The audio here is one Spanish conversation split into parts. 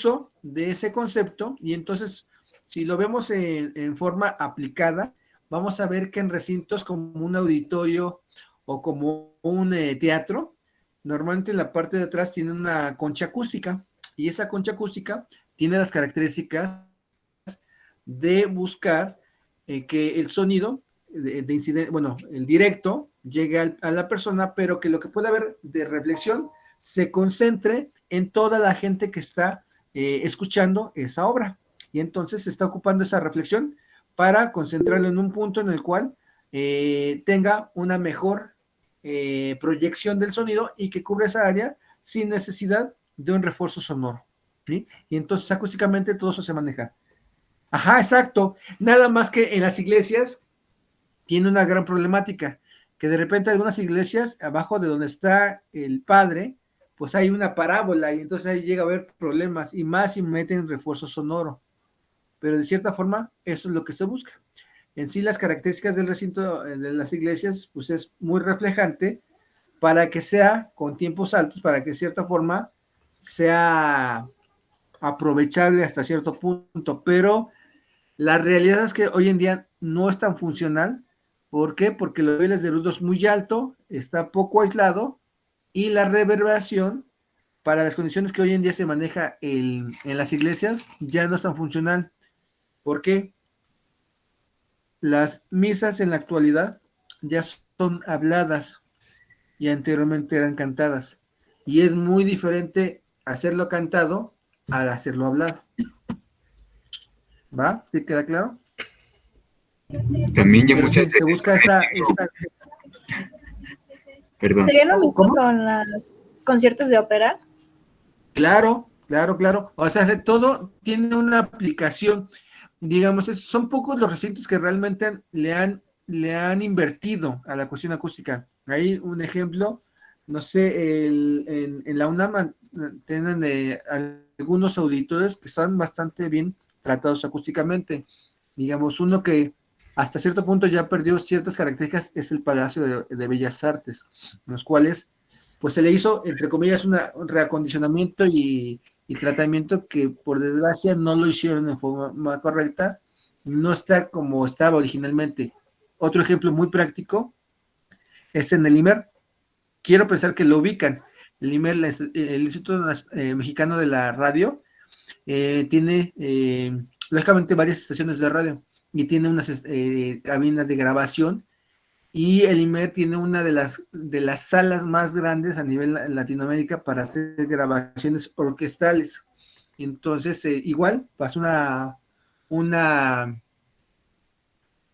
uso de ese concepto, y entonces, si lo vemos en forma aplicada, vamos a ver que en recintos como un auditorio o como un teatro, normalmente en la parte de atrás tiene una concha acústica, y esa concha acústica tiene las características de buscar que el sonido de incidente, bueno, el directo llegue a la persona, pero que lo que pueda haber de reflexión se concentre en toda la gente que está escuchando esa obra. Y entonces se está ocupando esa reflexión para concentrarlo en un punto en el cual tenga una mejor proyección del sonido y que cubra esa área sin necesidad de un refuerzo sonoro. ¿Sí? Y entonces acústicamente todo eso se maneja. Ajá, exacto. Nada más que en las iglesias tiene una gran problemática, que de repente algunas iglesias, abajo de donde está el padre, pues hay una parábola y entonces ahí llega a haber problemas, y más si meten refuerzo sonoro. Pero de cierta forma, eso es lo que se busca. En sí, las características del recinto de las iglesias, pues es muy reflejante para que sea con tiempos altos, para que de cierta forma sea aprovechable hasta cierto punto, pero la realidad es que hoy en día no es tan funcional. ¿Por qué? Porque los niveles de ruido es muy alto, está poco aislado, y la reverberación para las condiciones que hoy en día se maneja en las iglesias ya no es tan funcional. ¿Por qué? Las misas en la actualidad ya son habladas y anteriormente eran cantadas. Y es muy diferente hacerlo cantado al hacerlo hablado. ¿Va? ¿Sí queda claro? También ya Pero muchas sí, se busca esa. Perdón. ¿Sería lo mismo ¿Cómo? con los conciertos de ópera? Claro, claro, claro. O sea, todo tiene una aplicación. Digamos, son pocos los recintos que realmente le han invertido a la cuestión acústica. Hay un ejemplo, no sé, en la UNAM tienen algunos auditores que están bastante bien tratados acústicamente. Digamos, uno que hasta cierto punto ya perdió ciertas características es el Palacio de Bellas Artes, en los cuales pues se le hizo, entre comillas, un reacondicionamiento y tratamiento que por desgracia no lo hicieron de forma correcta, no está como estaba originalmente. Otro ejemplo muy práctico es en el IMER. Quiero pensar que lo ubican. El IMER, el Instituto Mexicano de la Radio, tiene lógicamente varias estaciones de radio y tiene unas cabinas de grabación, y el IMER tiene una de las salas más grandes a nivel Latinoamérica para hacer grabaciones orquestales. Entonces, igual pasó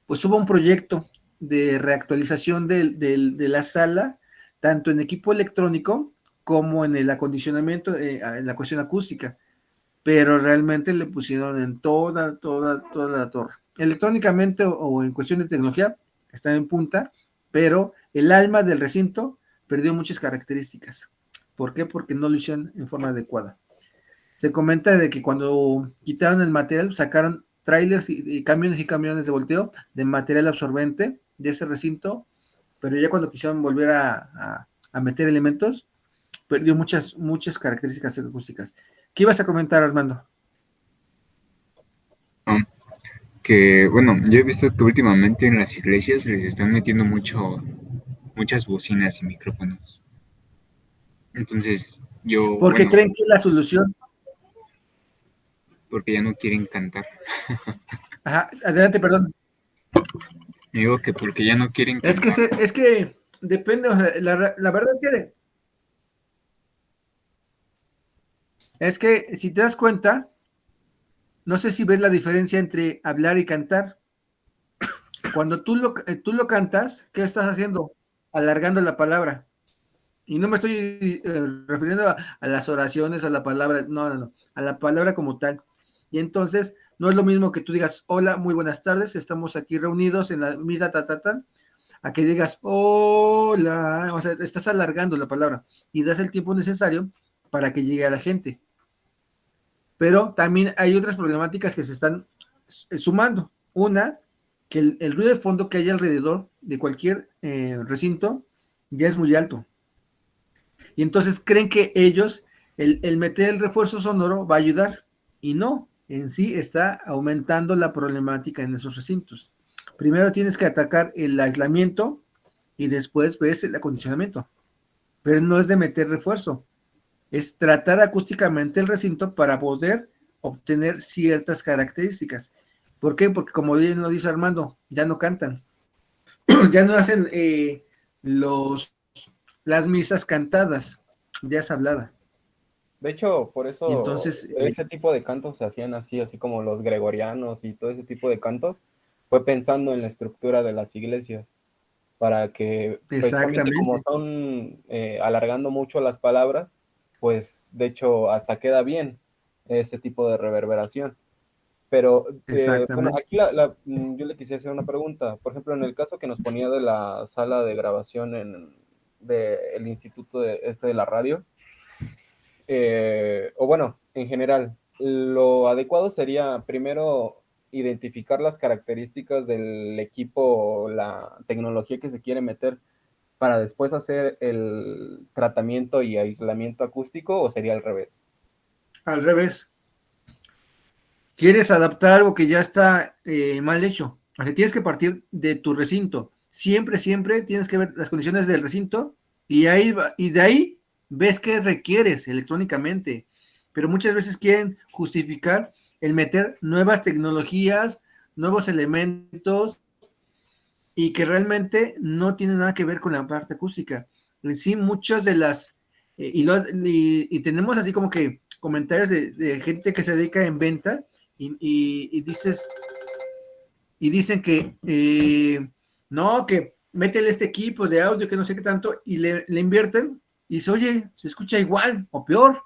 pues hubo un proyecto de reactualización de la sala, tanto en equipo electrónico como en el acondicionamiento, en la cuestión acústica, pero realmente le pusieron en toda la torre. Electrónicamente o en cuestión de tecnología está en punta, pero el alma del recinto perdió muchas características. ¿Por qué? Porque no lo hicieron en forma adecuada. Se comenta de que cuando quitaron el material, sacaron trailers y camiones de volteo de material absorbente de ese recinto, pero ya cuando quisieron volver a meter elementos, perdió muchas características acústicas. ¿Qué ibas a comentar, Armando? Ah, que bueno, yo he visto que últimamente en las iglesias les están metiendo muchas bocinas y micrófonos. Entonces, Porque creen que la solución. porque ya no quieren cantar. Ajá, adelante, perdón. Digo que porque ya no quieren Es que, cantar. es que depende, o sea, la verdad es que si te das cuenta, no sé si ves la diferencia entre hablar y cantar. Cuando tú lo cantas, ¿qué estás haciendo? Alargando la palabra. Y no me estoy refiriendo a las oraciones, a la palabra, no, a la palabra como tal. Y entonces, no es lo mismo que tú digas, hola, muy buenas tardes, estamos aquí reunidos en la misa, a que digas, hola, o sea, estás alargando la palabra y das el tiempo necesario para que llegue a la gente. Pero también hay otras problemáticas que se están sumando. Una, que el ruido de fondo que hay alrededor de cualquier recinto ya es muy alto. Y entonces creen que ellos el meter el refuerzo sonoro va a ayudar, y no, en sí está aumentando la problemática en esos recintos. Primero tienes que atacar el aislamiento y después ves el acondicionamiento, pero no es de meter refuerzo, es tratar acústicamente el recinto para poder obtener ciertas características. ¿Por qué? Porque como bien lo dice Armando, ya no cantan, ya no hacen los, las misas cantadas, ya es hablada. De hecho, por Y eso entonces, ese tipo de cantos se hacían así, así como los gregorianos y todo ese tipo de cantos, fue pensando en la estructura de las iglesias, para que precisamente como exactamente, son alargando mucho las palabras, pues de hecho hasta queda bien ese tipo de reverberación. Pero bueno, exactamente. aquí yo le quisiera hacer una pregunta. Por ejemplo, en el caso que nos ponía de la sala de grabación del instituto de la radio, o bueno, en general, lo adecuado sería primero identificar las características del equipo o la tecnología que se quiere meter para después hacer el tratamiento y aislamiento acústico, o sería al revés. Al revés, quieres adaptar algo que ya está mal hecho. O sea, tienes que partir de tu recinto. Siempre, siempre tienes que ver las condiciones del recinto y, y de ahí ves qué requieres electrónicamente. Pero muchas veces quieren justificar el meter nuevas tecnologías, nuevos elementos y que realmente no tienen nada que ver con la parte acústica. En sí, muchas de las, y tenemos así como que comentarios de gente que se dedica en venta y dices, y dicen que no, que métele este equipo de audio que no sé qué tanto, y le invierten, y dice, oye, se escucha igual o peor,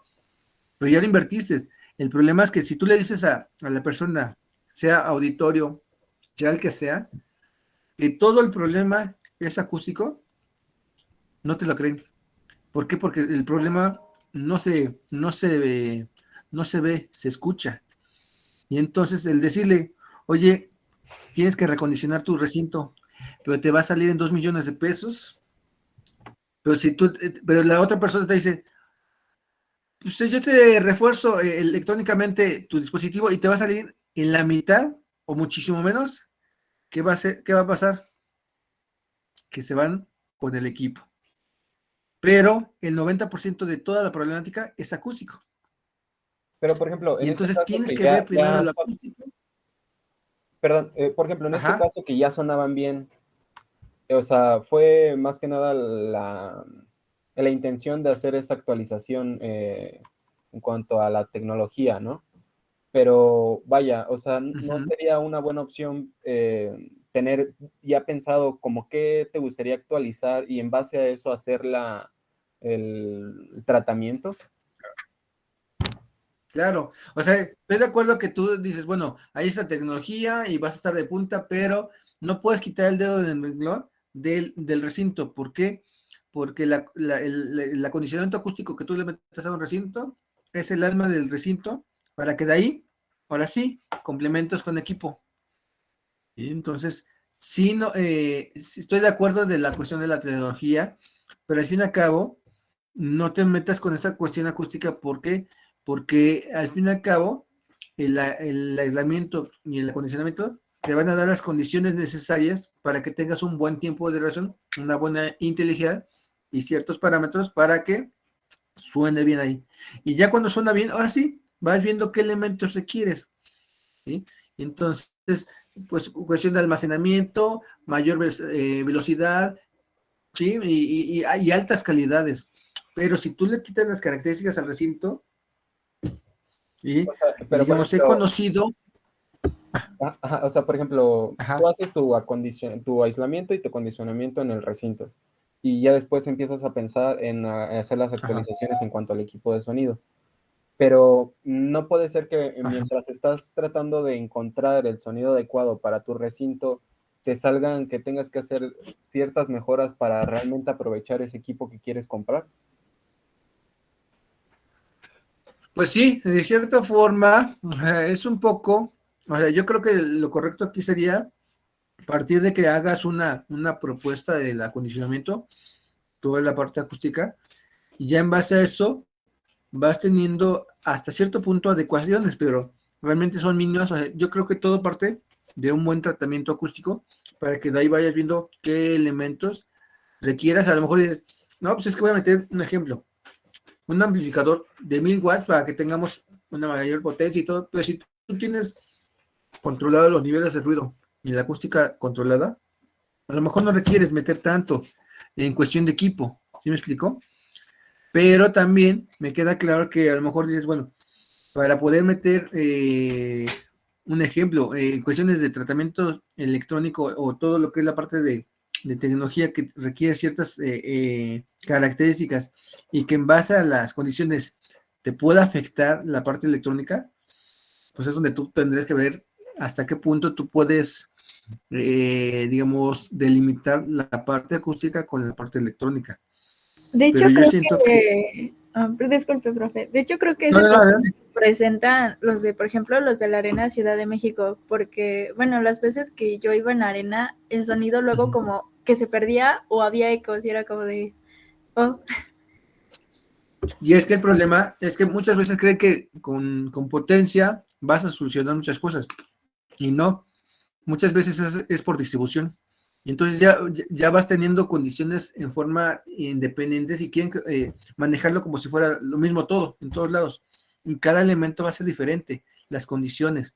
pero ya le invertiste. El problema es que si tú le dices a la persona, sea auditorio, sea el que sea, que todo el problema es acústico, no te lo creen. ¿Por qué? Porque el problema no se ve, se escucha. Y entonces el decirle, oye, tienes que recondicionar tu recinto, pero te va a salir en 2 millones de pesos. Pero si tú, pero la otra persona te dice, pues yo te refuerzo electrónicamente tu dispositivo y te va a salir en la mitad o muchísimo menos. ¿Qué va a hacer? ¿Qué va a pasar? Que se van con el equipo. Pero el 90% de toda la problemática es acústico. Pero, por ejemplo, Y en este entonces caso tienes que que ver primero lo acústico. perdón, por ejemplo, en este Ajá. caso que ya sonaban bien, o sea, fue más que nada la intención de hacer esa actualización en cuanto a la tecnología, ¿no? Pero vaya, o sea, no Uh-huh. sería una buena opción tener ya pensado como qué te gustaría actualizar y en base a eso hacer el tratamiento. Claro, o sea, estoy de acuerdo que tú dices, bueno, hay esta tecnología y vas a estar de punta, pero no puedes quitar el dedo del renglón del recinto. ¿Por qué? Porque el acondicionamiento acústico que tú le metes a un recinto es el alma del recinto para que de ahí, ahora sí, complementos con equipo. Y entonces, sí, no, sí estoy de acuerdo de la cuestión de la tecnología, pero al fin y al cabo, no te metas con esa cuestión acústica. ¿Por qué? Porque al fin y al cabo, el aislamiento y el acondicionamiento te van a dar las condiciones necesarias para que tengas un buen tiempo de duración, una buena inteligencia y ciertos parámetros para que suene bien ahí. Y ya cuando suena bien, ahora sí, vas viendo qué elementos requieres, ¿sí? Entonces, pues cuestión de almacenamiento, mayor velocidad, ¿sí? Y altas calidades. Pero si tú le quitas las características al recinto, ¿sí? O sea, Y pero por digamos, he ejemplo, conocido, o sea, por ejemplo, tú ajá, haces tu aislamiento y tu acondicionamiento en el recinto y ya después empiezas a pensar en hacer las ajá, actualizaciones en cuanto al equipo de sonido. Pero no puede ser que ajá. mientras estás tratando de encontrar el sonido adecuado para tu recinto, te salgan que tengas que hacer ciertas mejoras para realmente aprovechar ese equipo que quieres comprar. Pues sí, de cierta forma, es un poco, o sea, yo creo que lo correcto aquí sería partir de que hagas una propuesta del acondicionamiento, toda la parte acústica, y ya en base a eso, vas teniendo hasta cierto punto adecuaciones, pero realmente son mínimas. O sea, yo creo que todo parte de un buen tratamiento acústico para que de ahí vayas viendo qué elementos requieras. A lo mejor dices, no, pues es que voy a meter un ejemplo, un amplificador de 1000 watts para que tengamos una mayor potencia y todo, pero si tú tienes controlado los niveles de ruido y la acústica controlada, a lo mejor no requieres meter tanto en cuestión de equipo, ¿sí me explico? Pero también me queda claro que a lo mejor dices, bueno, para poder meter un ejemplo, en cuestiones de tratamiento electrónico o todo lo que es la parte de tecnología que requiere ciertas características y que en base a las condiciones te pueda afectar la parte electrónica, pues es donde tú tendrías que ver hasta qué punto tú puedes, digamos, delimitar la parte acústica con la parte electrónica. De hecho, Pero yo creo siento que... disculpe, profe. De hecho, creo que No, ese no, adelante. presentan los de, por ejemplo, los de la Arena Ciudad de México, porque, bueno, las veces que yo iba en la arena, el sonido luego como que se perdía o había ecos y era como de, oh, Y es que el problema es que muchas veces creen que con potencia vas a solucionar muchas cosas. Y no, muchas veces es por distribución. Y entonces ya vas teniendo condiciones en forma independiente y quieren manejarlo como si fuera lo mismo todo, en todos lados. Y cada elemento va a ser diferente, las condiciones.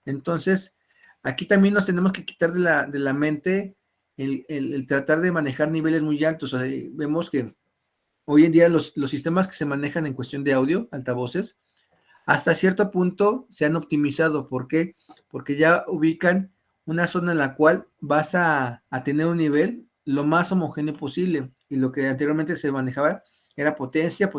Entonces, aquí también nos tenemos que quitar de la mente el tratar de manejar niveles muy altos. O sea, vemos que hoy en día los sistemas que se manejan en cuestión de audio, altavoces, hasta cierto punto se han optimizado. ¿Por qué? Porque ya ubican una zona en la cual vas a tener un nivel lo más homogéneo posible. Y lo que anteriormente se manejaba era potencia,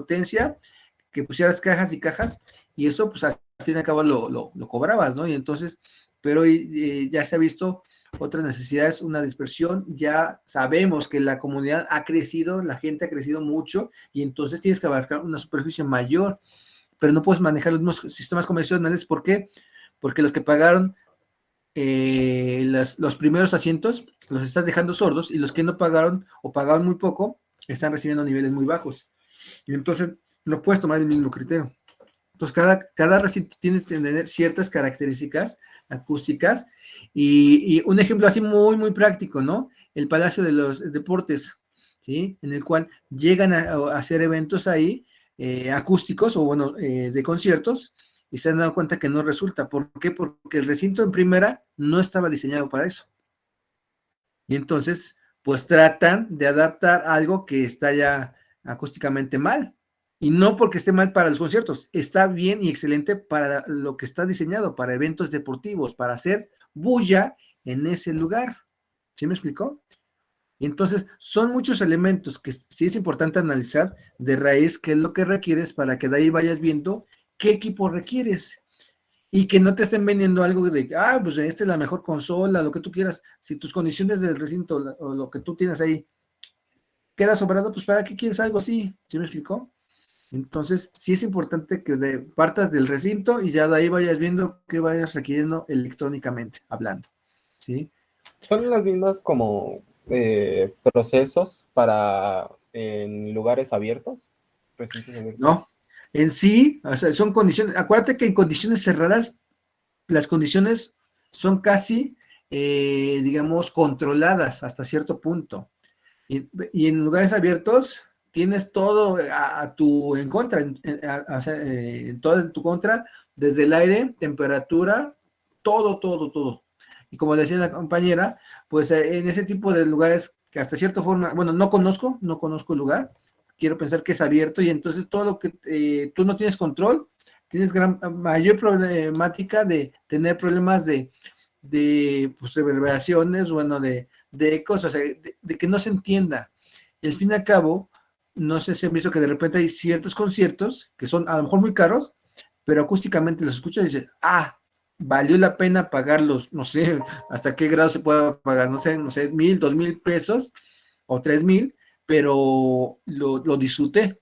que pusieras cajas y cajas, y eso pues al fin y al cabo lo cobrabas, ¿no? Y entonces, pero hoy ya se ha visto otras necesidades, una dispersión, ya sabemos que la comunidad ha crecido, la gente ha crecido mucho, y entonces tienes que abarcar una superficie mayor, pero no puedes manejar los mismos sistemas convencionales. ¿Por qué? Porque los que pagaron los primeros asientos los estás dejando sordos, y los que no pagaron o pagaron muy poco están recibiendo niveles muy bajos. Y entonces no puedes tomar el mismo criterio. Entonces cada recinto tiene que tener ciertas características acústicas, y un ejemplo así muy, muy práctico, ¿no? El Palacio de los Deportes, ¿sí? En el cual llegan a hacer eventos ahí, acústicos o bueno, de conciertos, y se han dado cuenta que no resulta. ¿Por qué? Porque el recinto en primera no estaba diseñado para eso. Y entonces, pues tratan de adaptar algo que está ya acústicamente mal. Y no porque esté mal para los conciertos, está bien y excelente para lo que está diseñado, para eventos deportivos, para hacer bulla en ese lugar. ¿Sí me explicó? Y entonces, son muchos elementos que sí es importante analizar de raíz qué es lo que requieres para que de ahí vayas viendo qué equipo requieres. Y que no te estén vendiendo algo de, pues esta es la mejor consola, lo que tú quieras. Si tus condiciones del recinto o lo que tú tienes ahí queda sobrado, pues ¿para qué quieres algo así? ¿Sí me explicó? Entonces, sí es importante que partas del recinto y ya de ahí vayas viendo qué vayas requiriendo electrónicamente hablando, ¿sí? Son las mismas como procesos para en lugares abiertos, recintos abiertos. No, en sí, o sea, son condiciones, acuérdate que en condiciones cerradas, las condiciones son casi, digamos, controladas hasta cierto punto. Y en lugares abiertos tienes todo a tu en contra, o sea, todo en tu contra, desde el aire, temperatura, todo. Y como decía la compañera, pues en ese tipo de lugares que hasta cierta forma, bueno, no conozco el lugar, quiero pensar que es abierto, y entonces todo lo que tú no tienes control, tienes mayor problemática de tener problemas de pues, reverberaciones, bueno, de ecos, o sea, de que no se entienda. Y al fin y al cabo, no sé si han visto que de repente hay ciertos conciertos que son a lo mejor muy caros, pero acústicamente los escuchas y dices, valió la pena pagarlos, no sé hasta qué grado se puede pagar, no sé, 1,000, 2,000 pesos o 3,000, pero lo disfruté.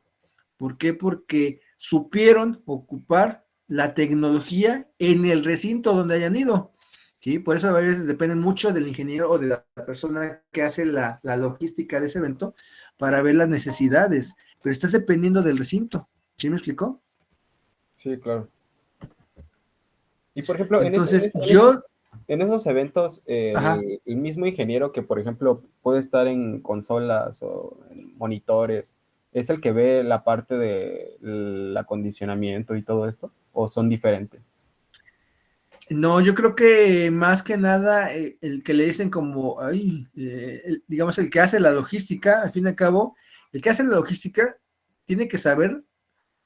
¿Por qué? Porque supieron ocupar la tecnología en el recinto donde hayan ido. ¿Sí? Por eso a veces depende mucho del ingeniero o de la persona que hace la logística de ese evento para ver las necesidades, pero estás dependiendo del recinto, ¿Sí me explicó? Sí, claro. Y por ejemplo, Entonces, yo, en esos eventos, ajá, el mismo ingeniero que, por ejemplo, puede estar en consolas o en monitores, ¿es el que ve la parte del acondicionamiento y todo esto? ¿O son diferentes? no, yo creo que más que nada el que le dicen como, ay, digamos, el que hace la logística, al fin y al cabo, el que hace la logística tiene que saber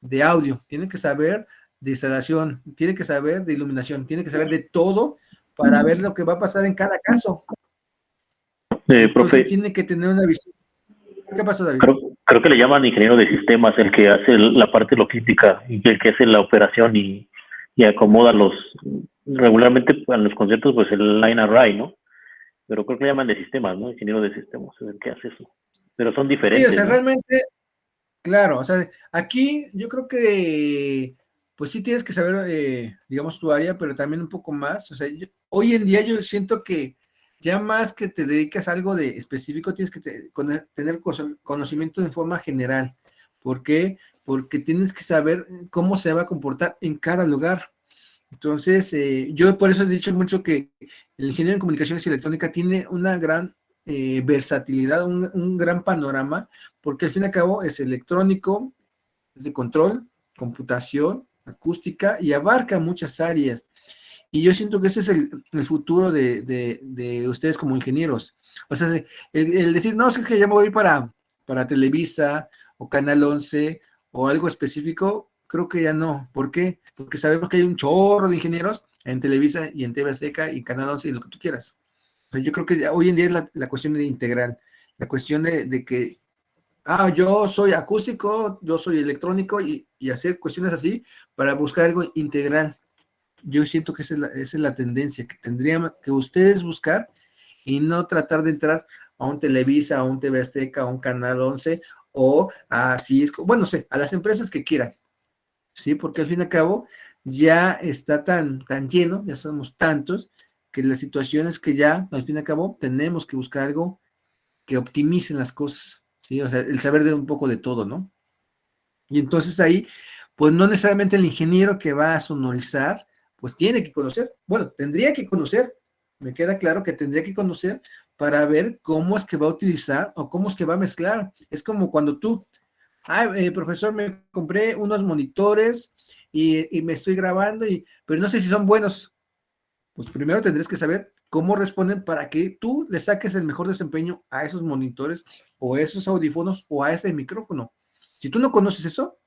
de audio, tiene que saber de instalación, tiene que saber de iluminación, tiene que saber de todo para ver lo que va a pasar en cada caso. Entonces Profe, tiene que tener una visión. ¿Qué pasó, David? creo que le llaman ingeniero de sistemas, el que hace la parte logística y el que hace la operación y acomoda regularmente en los conceptos, pues el line array, ¿no? Pero creo que le llaman de sistemas, ¿no? Ingeniero de sistemas es el que hace eso. Pero son Sí, o diferentes, sea, ¿no? realmente, claro, o sea, aquí yo creo que, pues sí tienes que saber, digamos, tu área, pero también un poco más. O sea, hoy en día yo siento que ya más que te dedicas a algo de específico, tienes que tener conocimiento de forma general. ¿Por qué? Porque tienes que saber cómo se va a comportar en cada lugar. Entonces, yo por eso he dicho mucho que el ingeniero en comunicaciones y electrónica tiene una gran versatilidad, un gran panorama, porque al fin y al cabo es electrónico, es de control, computación, acústica y abarca muchas áreas. Y yo siento que ese es el futuro de ustedes como ingenieros. O sea, el decir, no, es que ya me voy para Televisa o Canal 11 o algo específico, creo que ya no. ¿Por qué? Porque sabemos que hay un chorro de ingenieros en Televisa y en TV Azteca y Canal 11 y lo que tú quieras. O sea, yo creo que hoy en día es la cuestión de integral, la cuestión de que, yo soy acústico, yo soy electrónico y hacer cuestiones así para buscar algo integral. Yo siento que esa es la tendencia que tendrían que ustedes buscar y no tratar de entrar a un Televisa, a un TV Azteca, a un Canal 11 o a Cisco, bueno, no sé, a las empresas que quieran, ¿sí? Porque al fin y al cabo ya está tan lleno, ya somos tantos, que la situación es que ya, al fin y al cabo, tenemos que buscar algo que optimice las cosas, ¿sí? O sea, el saber de un poco de todo, ¿no? Y entonces ahí, pues no necesariamente el ingeniero que va a sonorizar, pues tiene que conocer, bueno, tendría que conocer, me queda claro que tendría que conocer para ver cómo es que va a utilizar o cómo es que va a mezclar. Es como cuando tú, profesor, me compré unos monitores y me estoy grabando, pero no sé si son buenos. Pues primero tendrías que saber cómo responden para que tú le saques el mejor desempeño a esos monitores o a esos audífonos o a ese micrófono. Si tú no conoces eso,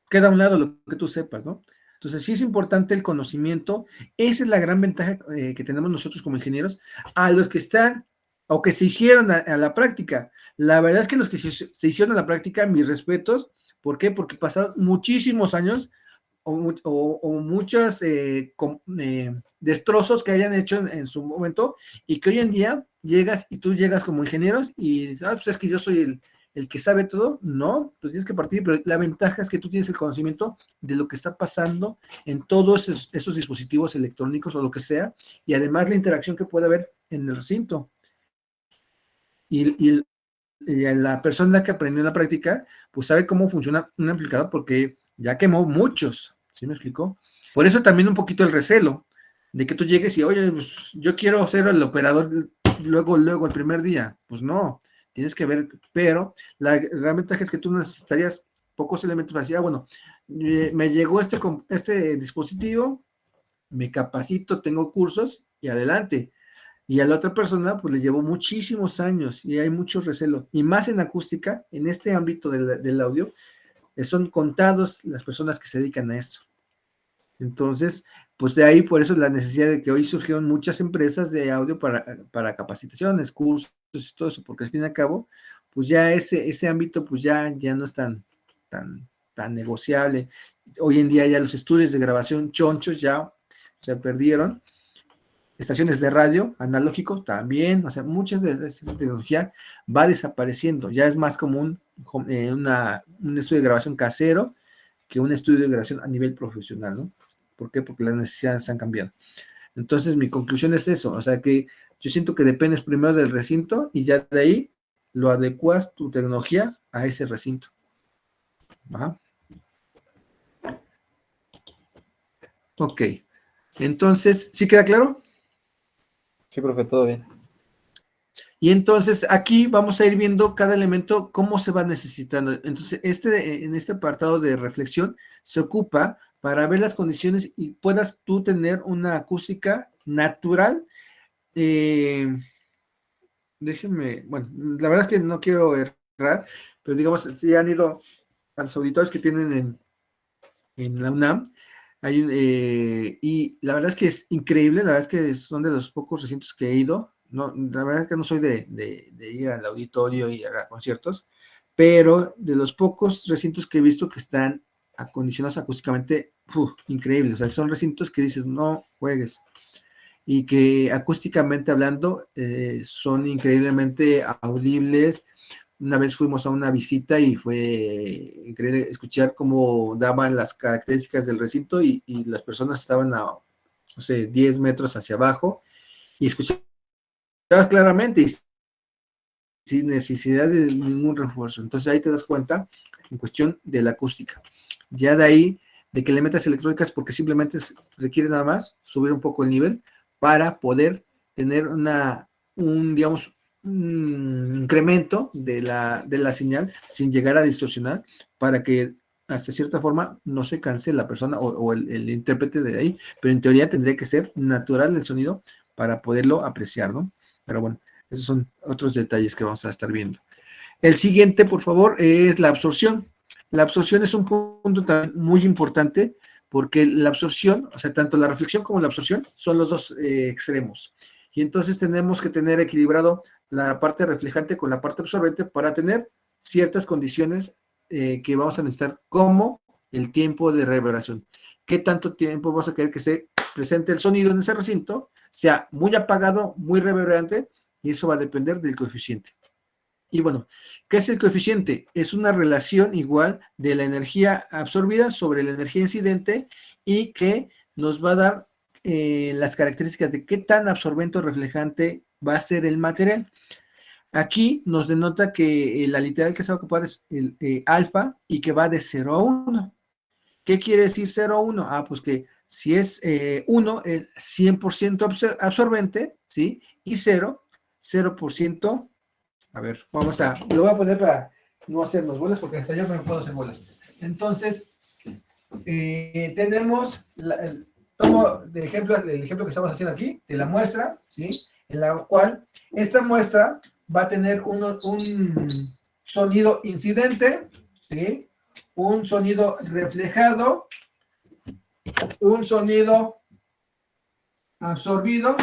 queda a un lado lo que tú sepas, ¿no? Entonces, sí es importante el conocimiento. Esa es la gran ventaja que tenemos nosotros como ingenieros a los que están o que se hicieron a la práctica. La verdad es que los que se hicieron a la práctica, mis respetos. ¿Por qué? Porque pasaron muchísimos años o muchos destrozos que hayan hecho en su momento y que hoy en día llegas y tú llegas como ingenieros y dices, pues es que yo soy el que sabe todo. No, tú tienes que partir, pero la ventaja es que tú tienes el conocimiento de lo que está pasando en todos esos dispositivos electrónicos o lo que sea, y además la interacción que puede haber en el recinto. Y la persona que aprendió en la práctica, pues sabe cómo funciona un amplificador porque ya quemó muchos, ¿sí me explicó? Por eso también un poquito el recelo de que tú llegues y, oye, pues yo quiero ser el operador luego el primer día. Pues no, tienes que ver, pero la gran ventaja es que tú necesitarías pocos elementos para decir, bueno, me llegó este dispositivo, me capacito, tengo cursos y adelante. Y a la otra persona, pues le llevó muchísimos años y hay mucho recelo. Y más en acústica, en este ámbito del audio, son contados las personas que se dedican a esto. Entonces, pues de ahí por eso la necesidad de que hoy surgieron muchas empresas de audio para capacitaciones, cursos y todo eso, porque al fin y al cabo, pues ya ese ámbito pues ya no es tan negociable. Hoy en día ya los estudios de grabación chonchos ya se perdieron, estaciones de radio analógicos también, o sea, muchas de esta tecnología va desapareciendo, ya es más común un estudio de grabación casero que un estudio de grabación a nivel profesional, ¿no? ¿Por qué? Porque las necesidades han cambiado. Entonces, mi conclusión es eso, o sea que yo siento que dependes primero del recinto y ya de ahí lo adecuas tu tecnología a ese recinto. Ajá. Ok. Entonces, ¿sí queda claro? Sí, profe, todo bien. Y entonces aquí vamos a ir viendo cada elemento cómo se va necesitando. Entonces, en este apartado de reflexión se ocupa para ver las condiciones y puedas tú tener una acústica natural. Déjenme, bueno, la verdad es que no quiero errar, pero digamos, si han ido a los auditorios que tienen en la UNAM, y la verdad es que es increíble, la verdad es que son de los pocos recintos que he ido. No, la verdad es que no soy de ir al auditorio y a conciertos, pero de los pocos recintos que he visto que están acondicionados acústicamente, increíbles. O sea, son recintos que dices, no juegues, y que acústicamente hablando son increíblemente audibles. Una vez fuimos a una visita y fue increíble escuchar cómo daban las características del recinto y las personas estaban a, no sé, 10 metros hacia abajo y escuchabas claramente y sin necesidad de ningún refuerzo. Entonces ahí te das cuenta en cuestión de la acústica. Ya de ahí, de que le metas electrónicas porque simplemente requiere nada más subir un poco el nivel para poder tener digamos, un incremento de la señal sin llegar a distorsionar para que hasta cierta forma no se canse la persona o el intérprete de ahí, pero en teoría tendría que ser natural el sonido para poderlo apreciar, ¿no? Pero bueno, esos son otros detalles que vamos a estar viendo. El siguiente, por favor, es la absorción. La absorción es un punto también muy importante porque la absorción, o sea, tanto la reflexión como la absorción son los dos extremos. Y entonces tenemos que tener equilibrado la parte reflejante con la parte absorbente para tener ciertas condiciones que vamos a necesitar, como el tiempo de reverberación. ¿Qué tanto tiempo vamos a querer que esté presente el sonido en ese recinto? Sea muy apagado, muy reverberante, y eso va a depender del coeficiente. Y bueno, ¿qué es el coeficiente? Es una relación igual de la energía absorbida sobre la energía incidente y que nos va a dar las características de qué tan absorbente o reflejante va a ser el material. Aquí nos denota que la literal que se va a ocupar es el alfa y que va de 0 a 1. ¿Qué quiere decir 0 a 1? Ah, pues que si es 1 es 100% absorbente, ¿sí? Y 0, 0%. A ver, lo voy a poner para no hacernos bolas, porque hasta yo me puedo hacer bolas. Entonces, tenemos, tomo de ejemplo, el ejemplo que estamos haciendo aquí, de la muestra, ¿sí? En la cual esta muestra va a tener un sonido incidente, ¿sí? Un sonido reflejado, un sonido absorbido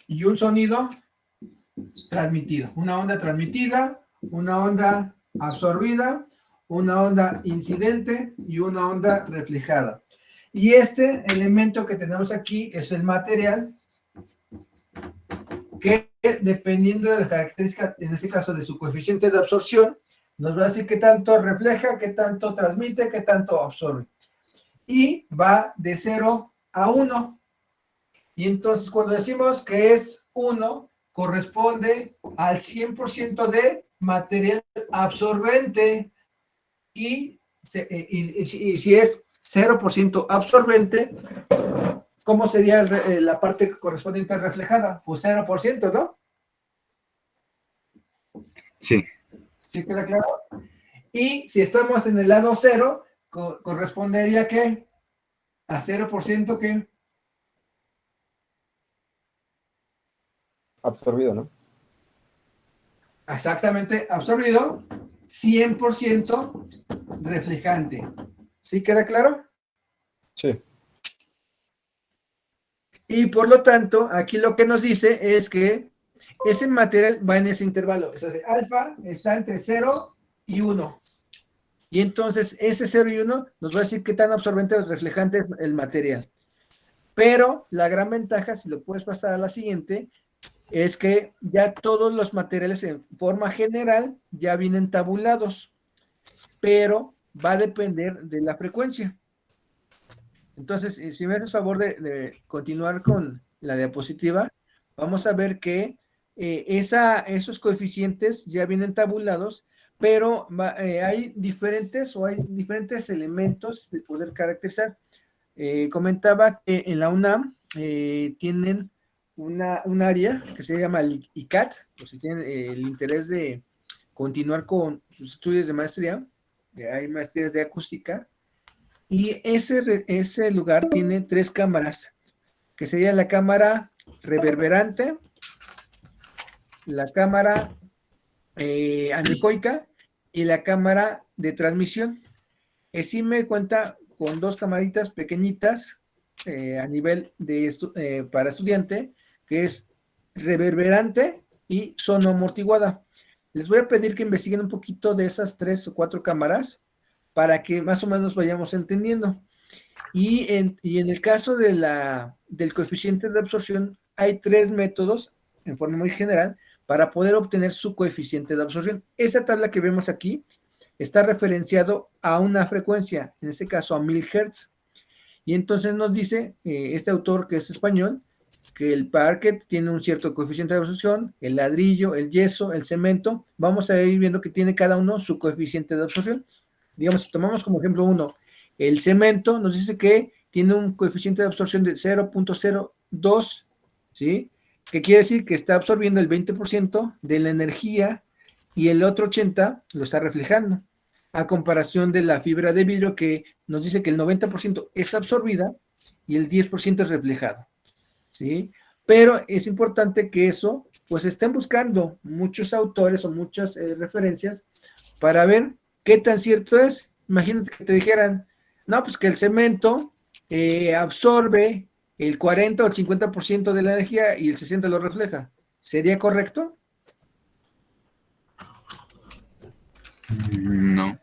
y un sonido transmitido, una onda transmitida, una onda absorbida, una onda incidente y una onda reflejada. Y este elemento que tenemos aquí es el material que, dependiendo de las características, en este caso de su coeficiente de absorción, nos va a decir qué tanto refleja, qué tanto transmite, qué tanto absorbe. Y va de 0 a 1. Y entonces cuando decimos que es 1, corresponde al 100% de material absorbente. Y si es 0% absorbente, ¿cómo sería la parte correspondiente reflejada? Pues 0%, ¿no? Sí. ¿Sí queda claro? Y si estamos en el lado 0, correspondería a ¿qué? A 0% ¿qué? Absorbido, ¿no? Exactamente, absorbido, 100% reflejante. ¿Sí queda claro? Sí. Y por lo tanto, aquí lo que nos dice es que ese material va en ese intervalo. O sea, alfa está entre 0 y 1. Y entonces ese 0 y 1 nos va a decir qué tan absorbente o reflejante es el material. Pero la gran ventaja, si lo puedes pasar a la siguiente, es que ya todos los materiales en forma general ya vienen tabulados, pero va a depender de la frecuencia. Entonces, si me haces favor de continuar con la diapositiva, vamos a ver que esos coeficientes ya vienen tabulados pero hay diferentes elementos de poder caracterizar. Comentaba que en la UNAM tienen un área que se llama el ICAT, pues si tienen el interés de continuar con sus estudios de maestría, hay maestrías de acústica, y ese lugar tiene 3 cámaras, que sería la cámara reverberante, la cámara anecoica y la cámara de transmisión. Sí me cuenta con 2 camaritas pequeñitas a nivel para estudiante, que es reverberante y sonoamortiguada. Les voy a pedir que investiguen un poquito de esas 3 o 4 cámaras para que más o menos vayamos entendiendo. Y en el caso del coeficiente de absorción, hay 3 métodos en forma muy general para poder obtener su coeficiente de absorción. Esa tabla que vemos aquí está referenciado a una frecuencia, en este caso a 1000 Hz. Y entonces nos dice este autor, que es español, que el parquet tiene un cierto coeficiente de absorción, el ladrillo, el yeso, el cemento. Vamos a ir viendo que tiene cada uno su coeficiente de absorción. Digamos, si tomamos como ejemplo uno, el cemento nos dice que tiene un coeficiente de absorción de 0.02, ¿sí? Que quiere decir que está absorbiendo el 20% de la energía y el otro 80% lo está reflejando, a comparación de la fibra de vidrio, que nos dice que el 90% es absorbida y el 10% es reflejado, ¿sí? Pero es importante que eso, pues estén buscando muchos autores o muchas referencias para ver qué tan cierto es. Imagínate que te dijeran, no, pues que el cemento absorbe el 40 o el 50% de la energía y el 60% lo refleja. ¿Sería correcto? No.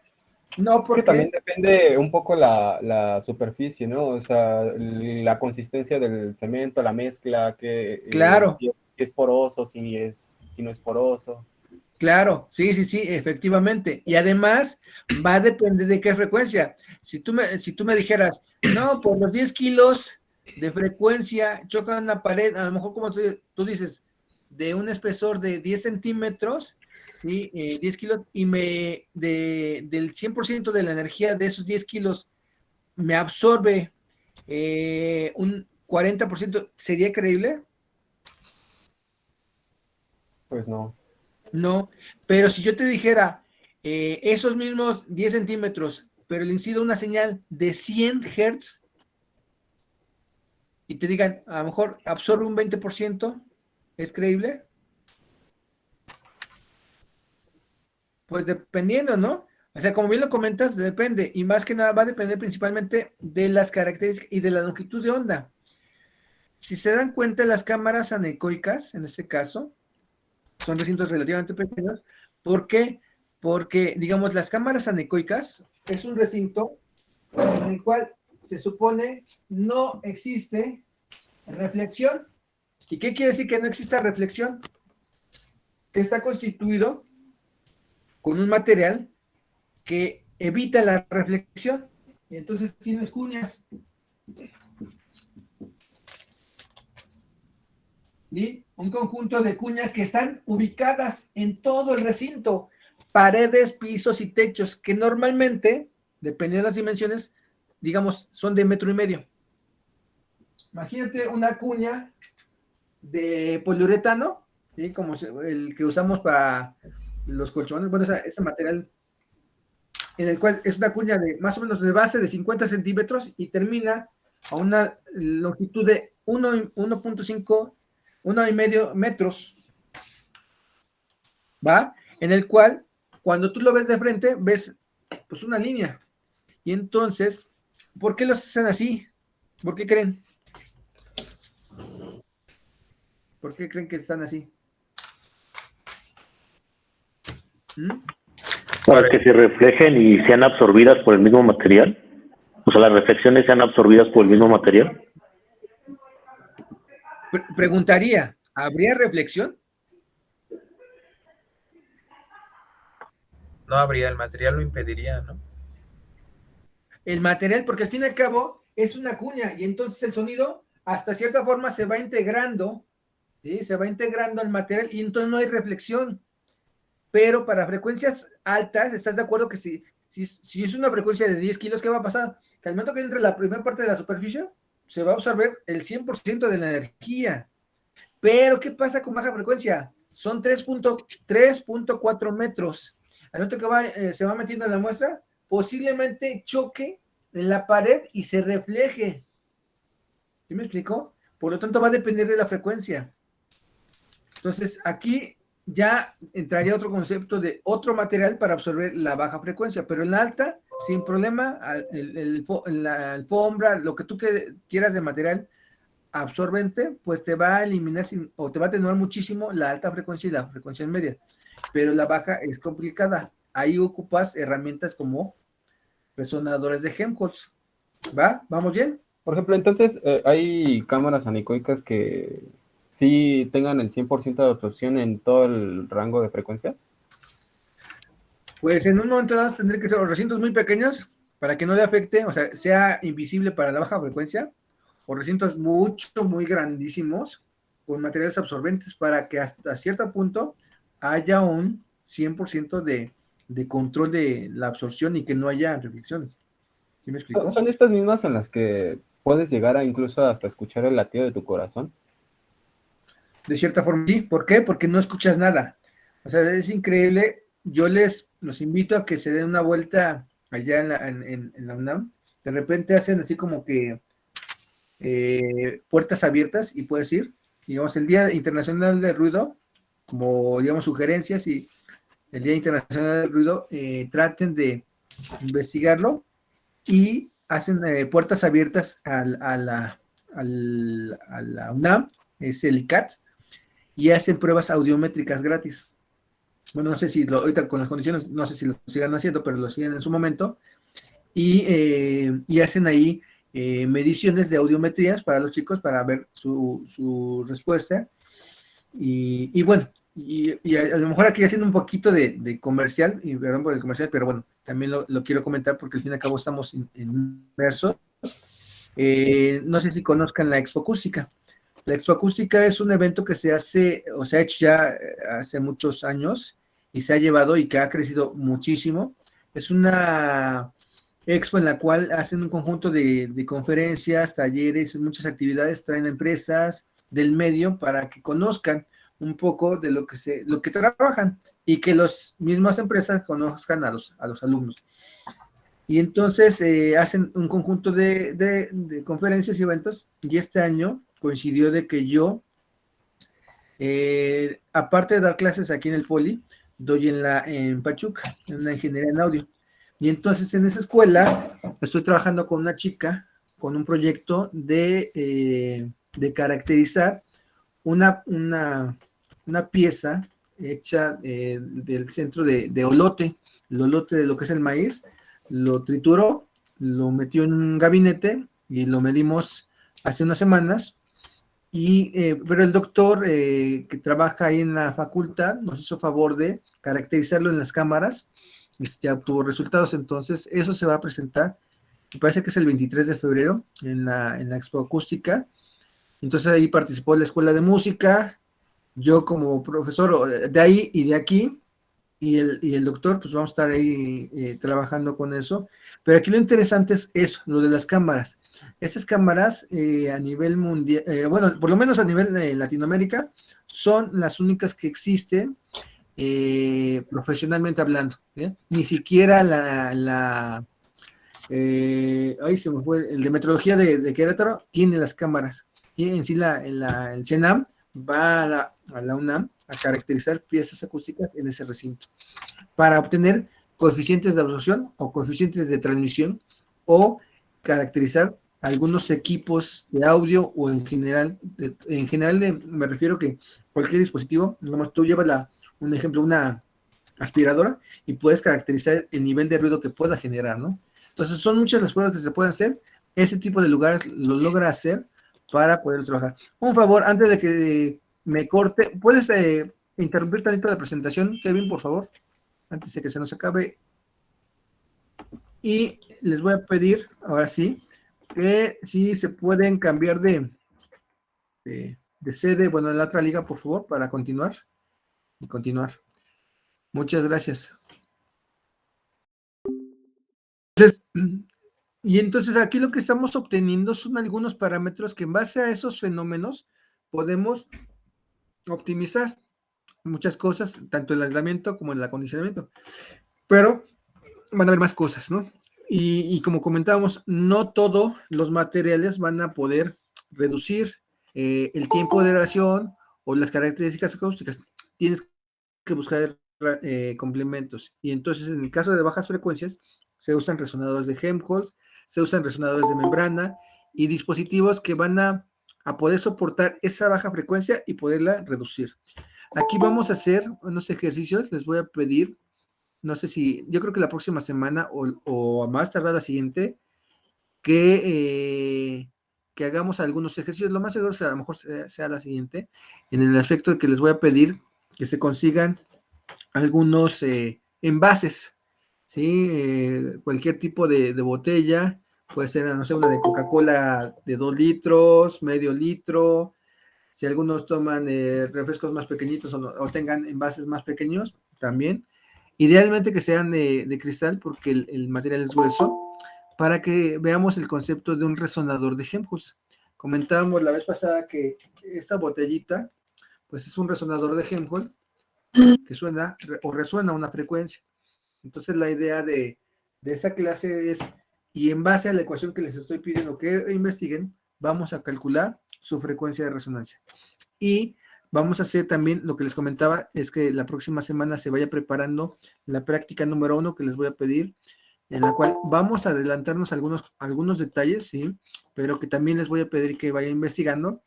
No, Es que también depende un poco la superficie, ¿no? O sea, la consistencia del cemento, la mezcla, que claro. Si es poroso, si no es poroso. Claro, sí, efectivamente. Y además va a depender de qué frecuencia. Si tú me dijeras, no, por los 10 kilos de frecuencia chocan una pared, a lo mejor como tú dices, de un espesor de 10 centímetros, ¿sí? 10 kilos, y del 100% de la energía de esos 10 kilos me absorbe un 40%, ¿sería creíble? Pues no. No, pero si yo te dijera esos mismos 10 centímetros, pero le incido una señal de 100 Hz y te digan, a lo mejor absorbe un 20%, ¿es creíble? Pues dependiendo, ¿no? O sea, como bien lo comentas, depende, y más que nada va a depender principalmente de las características y de la longitud de onda. Si se dan cuenta, las cámaras anecoicas, en este caso, son recintos relativamente pequeños. ¿Por qué? Porque, digamos, las cámaras anecoicas es un recinto en el cual se supone no existe reflexión. ¿Y qué quiere decir que no exista reflexión? Que está constituido con un material que evita la reflexión. Y entonces tienes cuñas. ¿Sí? Un conjunto de cuñas que están ubicadas en todo el recinto, paredes, pisos y techos, que normalmente, dependiendo de las dimensiones, digamos, son de 1,5 metros. Imagínate una cuña de poliuretano, ¿sí? Como el que usamos para los colchones, bueno, ese material, en el cual es una cuña de más o menos de base de 50 centímetros y termina a una longitud de 1.5 metros, ¿va? En el cual, cuando tú lo ves de frente, ves pues una línea. Y entonces, ¿por qué los hacen así? ¿Por qué creen? ¿Por qué creen que están así? Para que se reflejen y sean absorbidas por el mismo material. O sea, las reflexiones sean absorbidas por el mismo material. Preguntaría, ¿habría reflexión? No habría, el material lo impediría, ¿no? El material, porque al fin y al cabo es una cuña y entonces el sonido hasta cierta forma se va integrando, ¿sí? Se va integrando al material y entonces no hay reflexión. pero para frecuencias altas, ¿estás de acuerdo que si es una frecuencia de 10 kilos, ¿qué va a pasar? Que al momento que entre la primera parte de la superficie, se va a absorber el 100% de la energía. Pero, ¿qué pasa con baja frecuencia? Son 3.4 metros. Al momento que se va metiendo en la muestra, posiblemente choque en la pared y se refleje. ¿Sí me explico? Por lo tanto, va a depender de la frecuencia. Entonces, aquí ya entraría otro concepto de otro material para absorber la baja frecuencia, pero en la alta, sin problema, la alfombra, lo que tú quieras de material absorbente, pues te va a eliminar o te va a atenuar muchísimo la alta frecuencia y la frecuencia media, pero la baja es complicada. Ahí ocupas herramientas como resonadores de Helmholtz. ¿Va? ¿Vamos bien? Por ejemplo, entonces, hay cámaras anecoicas que sí tengan el 100% de absorción en todo el rango de frecuencia. Pues en un momento dado tendré que ser los recintos muy pequeños para que no le afecte, o sea invisible para la baja frecuencia, o recintos muy grandísimos con materiales absorbentes para que hasta cierto punto haya un 100% de control de la absorción y que no haya reflexiones. ¿Sí me explico? ¿Son estas mismas en las que puedes llegar a incluso hasta escuchar el latido de tu corazón? De cierta forma, sí. ¿Por qué? Porque no escuchas nada. O sea, es increíble. Yo los invito a que se den una vuelta allá en la UNAM. De repente hacen así como que puertas abiertas y puedes ir. Digamos, el Día Internacional del Ruido, como, digamos, sugerencias y el Día Internacional del Ruido, traten de investigarlo y hacen puertas abiertas a la UNAM, es el ICAT, y hacen pruebas audiométricas gratis. Bueno, no sé si ahorita con las condiciones, no sé si lo sigan haciendo, pero lo siguen en su momento, y hacen ahí mediciones de audiometrías para los chicos para ver su respuesta, y bueno, y a lo mejor aquí haciendo un poquito de comercial, y perdón por el comercial, pero bueno, también lo quiero comentar porque al fin y al cabo estamos inmersos. No sé si conozcan la Expo Acústica. La Expo Acústica es un evento que se hace, o se ha hecho ya hace muchos años, y se ha llevado y que ha crecido muchísimo. Es una expo en la cual hacen un conjunto de conferencias, talleres, muchas actividades, traen a empresas del medio para que conozcan un poco de lo que trabajan y que las mismas empresas conozcan a los alumnos. Y entonces hacen un conjunto de conferencias y eventos, y este año coincidió de que yo, aparte de dar clases aquí en el Poli, doy en Pachuca, en una ingeniería en audio. Y entonces en esa escuela estoy trabajando con una chica, con un proyecto de caracterizar una pieza hecha del centro de olote, el olote de lo que es el maíz, lo trituró, lo metió en un gabinete y lo medimos hace unas semanas, pero el doctor que trabaja ahí en la facultad nos hizo favor de caracterizarlo en las cámaras y ya obtuvo resultados. Entonces eso se va a presentar, me parece que es el 23 de febrero en la Expo Acústica. Entonces ahí participó la Escuela de Música, yo como profesor de ahí y de aquí, y el doctor, pues vamos a estar ahí trabajando con eso. Pero aquí lo interesante es eso, lo de las cámaras. Estas cámaras a nivel mundial, bueno, por lo menos a nivel de Latinoamérica, son las únicas que existen profesionalmente hablando. Ni siquiera ahí se me fue, el de metrología de Querétaro tiene las cámaras. Y en sí el CENAM va a la UNAM a caracterizar piezas acústicas en ese recinto para obtener coeficientes de absorción o coeficientes de transmisión, o caracterizar algunos equipos de audio, o en general me refiero que cualquier dispositivo, digamos, tú llevas un ejemplo, una aspiradora, y puedes caracterizar el nivel de ruido que pueda generar, ¿no? Entonces son muchas las pruebas que se pueden hacer. Ese tipo de lugares lo logra hacer para poder trabajar. Un favor, antes de que me corte, ¿puedes interrumpir tantito la presentación, Kevin, por favor? Antes de que se nos acabe. Y les voy a pedir, ahora sí, que si se pueden cambiar de sede, bueno, en la otra liga, por favor, para continuar. Muchas gracias. Entonces, y entonces aquí lo que estamos obteniendo son algunos parámetros que en base a esos fenómenos podemos optimizar muchas cosas, tanto el aislamiento como el acondicionamiento. Pero van a haber más cosas, ¿no? Y como comentábamos, no todos los materiales van a poder reducir el tiempo de duración o las características acústicas. Tienes que buscar complementos. Y entonces, en el caso de bajas frecuencias, se usan resonadores de Helmholtz, se usan resonadores de membrana y dispositivos que van a poder soportar esa baja frecuencia y poderla reducir. Aquí vamos a hacer unos ejercicios, les voy a pedir, no sé si, yo creo que la próxima semana o a más tardar la siguiente, que hagamos algunos ejercicios. Lo más seguro es que a lo mejor sea la siguiente, en el aspecto de que les voy a pedir que se consigan algunos envases, ¿sí? Cualquier tipo de botella, puede ser, no sé, una de Coca-Cola de 2 litros, medio litro. Si algunos toman refrescos más pequeñitos o tengan envases más pequeños, también. Idealmente que sean de cristal porque el material es grueso, para que veamos el concepto de un resonador de Helmholtz. Comentábamos la vez pasada que esta botellita, pues es un resonador de Helmholtz que suena o resuena una frecuencia. Entonces la idea de esta clase es, y en base a la ecuación que les estoy pidiendo que investiguen, vamos a calcular su frecuencia de resonancia. Y vamos a hacer también, lo que les comentaba, es que la próxima semana se vaya preparando la práctica número 1 que les voy a pedir, en la cual vamos a adelantarnos algunos detalles, ¿sí? Pero que también les voy a pedir que vayan investigando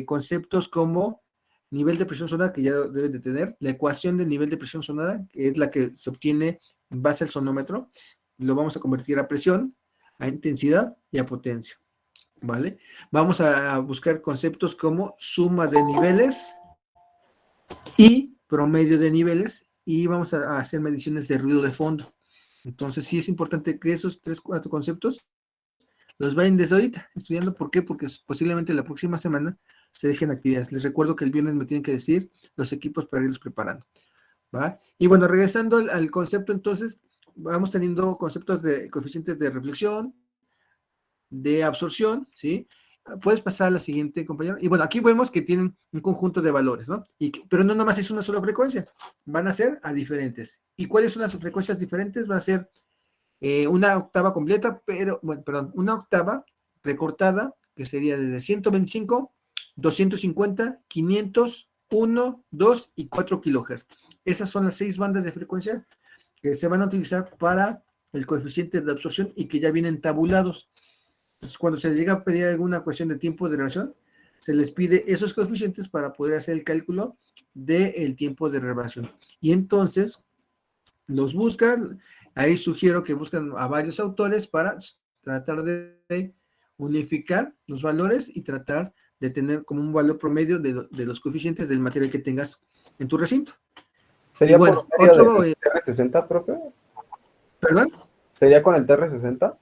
conceptos como nivel de presión sonora, que ya deben de tener, la ecuación del nivel de presión sonora, que es la que se obtiene en base al sonómetro, lo vamos a convertir a presión, a intensidad y a potencia, ¿vale? Vamos a buscar conceptos como suma de niveles y promedio de niveles, y vamos a hacer mediciones de ruido de fondo. Entonces sí es importante que esos 3-4 conceptos los vayan desde ahorita estudiando. ¿Por qué? Porque posiblemente la próxima semana se dejen actividades. Les recuerdo que el viernes me tienen que decir los equipos para irlos preparando, ¿va? Y bueno, regresando al concepto, entonces, vamos teniendo conceptos de coeficientes de reflexión, de absorción, ¿sí? Puedes pasar a la siguiente, compañero. Y bueno, aquí vemos que tienen un conjunto de valores, ¿no? Pero no nomás es una sola frecuencia, van a ser a diferentes. ¿Y cuáles son las frecuencias diferentes? Va a ser una octava completa, pero, bueno, perdón, una octava recortada, que sería desde 125, 250, 500, 1, 2 y 4 kilohertz. Esas son las 6 bandas de frecuencia que se van a utilizar para el coeficiente de absorción y que ya vienen tabulados. Entonces, cuando se llega a pedir alguna cuestión de tiempo de reversión, se les pide esos coeficientes para poder hacer el cálculo del tiempo de reversión. Y entonces, los buscan. Ahí sugiero que busquen a varios autores para tratar de unificar los valores y tratar de tener como un valor promedio de los coeficientes del material que tengas en tu recinto. ¿Sería bueno, por medio otro, del TR60, profe? ¿Perdón? ¿Sería con el TR60?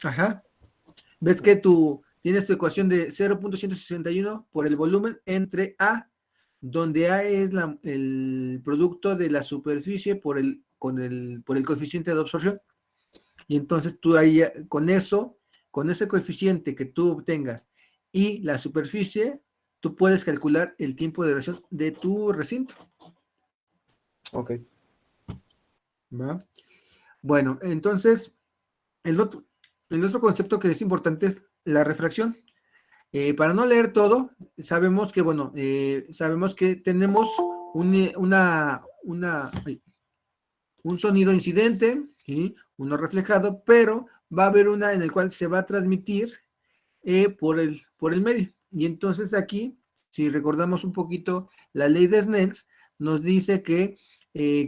Ajá. Ves que tú tienes tu ecuación de 0.161 por el volumen entre A, donde A es el producto de la superficie por el coeficiente de absorción. Y entonces tú ahí, con ese coeficiente que tú obtengas y la superficie, tú puedes calcular el tiempo de duración de tu recinto. Ok. ¿Va? Bueno, entonces, el otro concepto que es importante es la refracción. Para no leer todo, sabemos que, bueno, sabemos que tenemos un sonido incidente, ¿sí? Uno reflejado, pero va a haber una en el cual se va a transmitir por el medio. Y entonces aquí, si recordamos un poquito la ley de Snell, nos dice que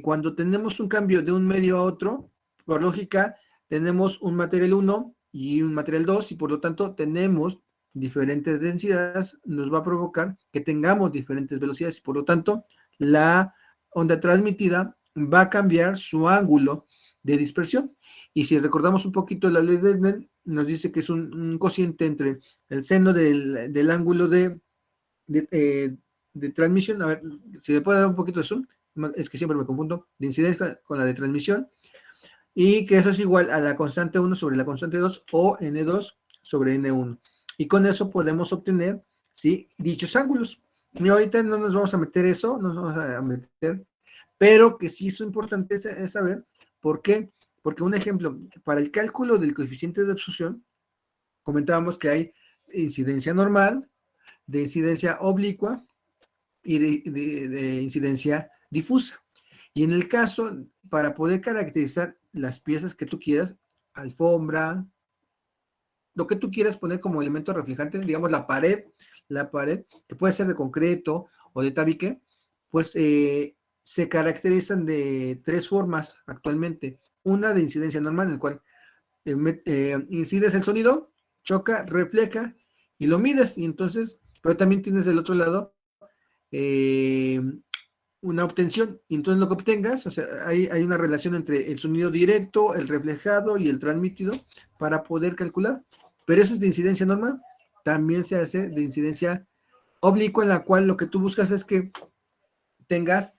cuando tenemos un cambio de un medio a otro, por lógica, tenemos un material 1 y un material 2, y por lo tanto tenemos diferentes densidades, nos va a provocar que tengamos diferentes velocidades, y por lo tanto la onda transmitida va a cambiar su ángulo de dispersión. Y si recordamos un poquito la ley de Snell, nos dice que es un cociente entre el seno del ángulo de transmisión. A ver, si le puede dar un poquito de zoom, es que siempre me confundo, de incidencia con la de transmisión, y que eso es igual a la constante 1 sobre la constante 2 o N2 sobre N1. Y con eso podemos obtener, ¿sí?, dichos ángulos. Y ahorita no nos vamos a meter eso, no nos vamos a meter, pero que sí es importante es saber por qué. Porque un ejemplo, para el cálculo del coeficiente de absorción, comentábamos que hay incidencia normal, de incidencia oblicua y de incidencia difusa. Y en el caso, para poder caracterizar las piezas que tú quieras, alfombra, lo que tú quieras poner como elemento reflejante, digamos la pared, que puede ser de concreto o de tabique, pues se caracterizan de 3 formas actualmente. Una de incidencia normal, en el cual incides el sonido, choca, refleja y lo mides. Y entonces, pero también tienes del otro lado una obtención. Y entonces lo que obtengas, o sea, hay una relación entre el sonido directo, el reflejado y el transmitido para poder calcular. Pero eso es de incidencia normal. También se hace de incidencia oblicua, en la cual lo que tú buscas es que tengas,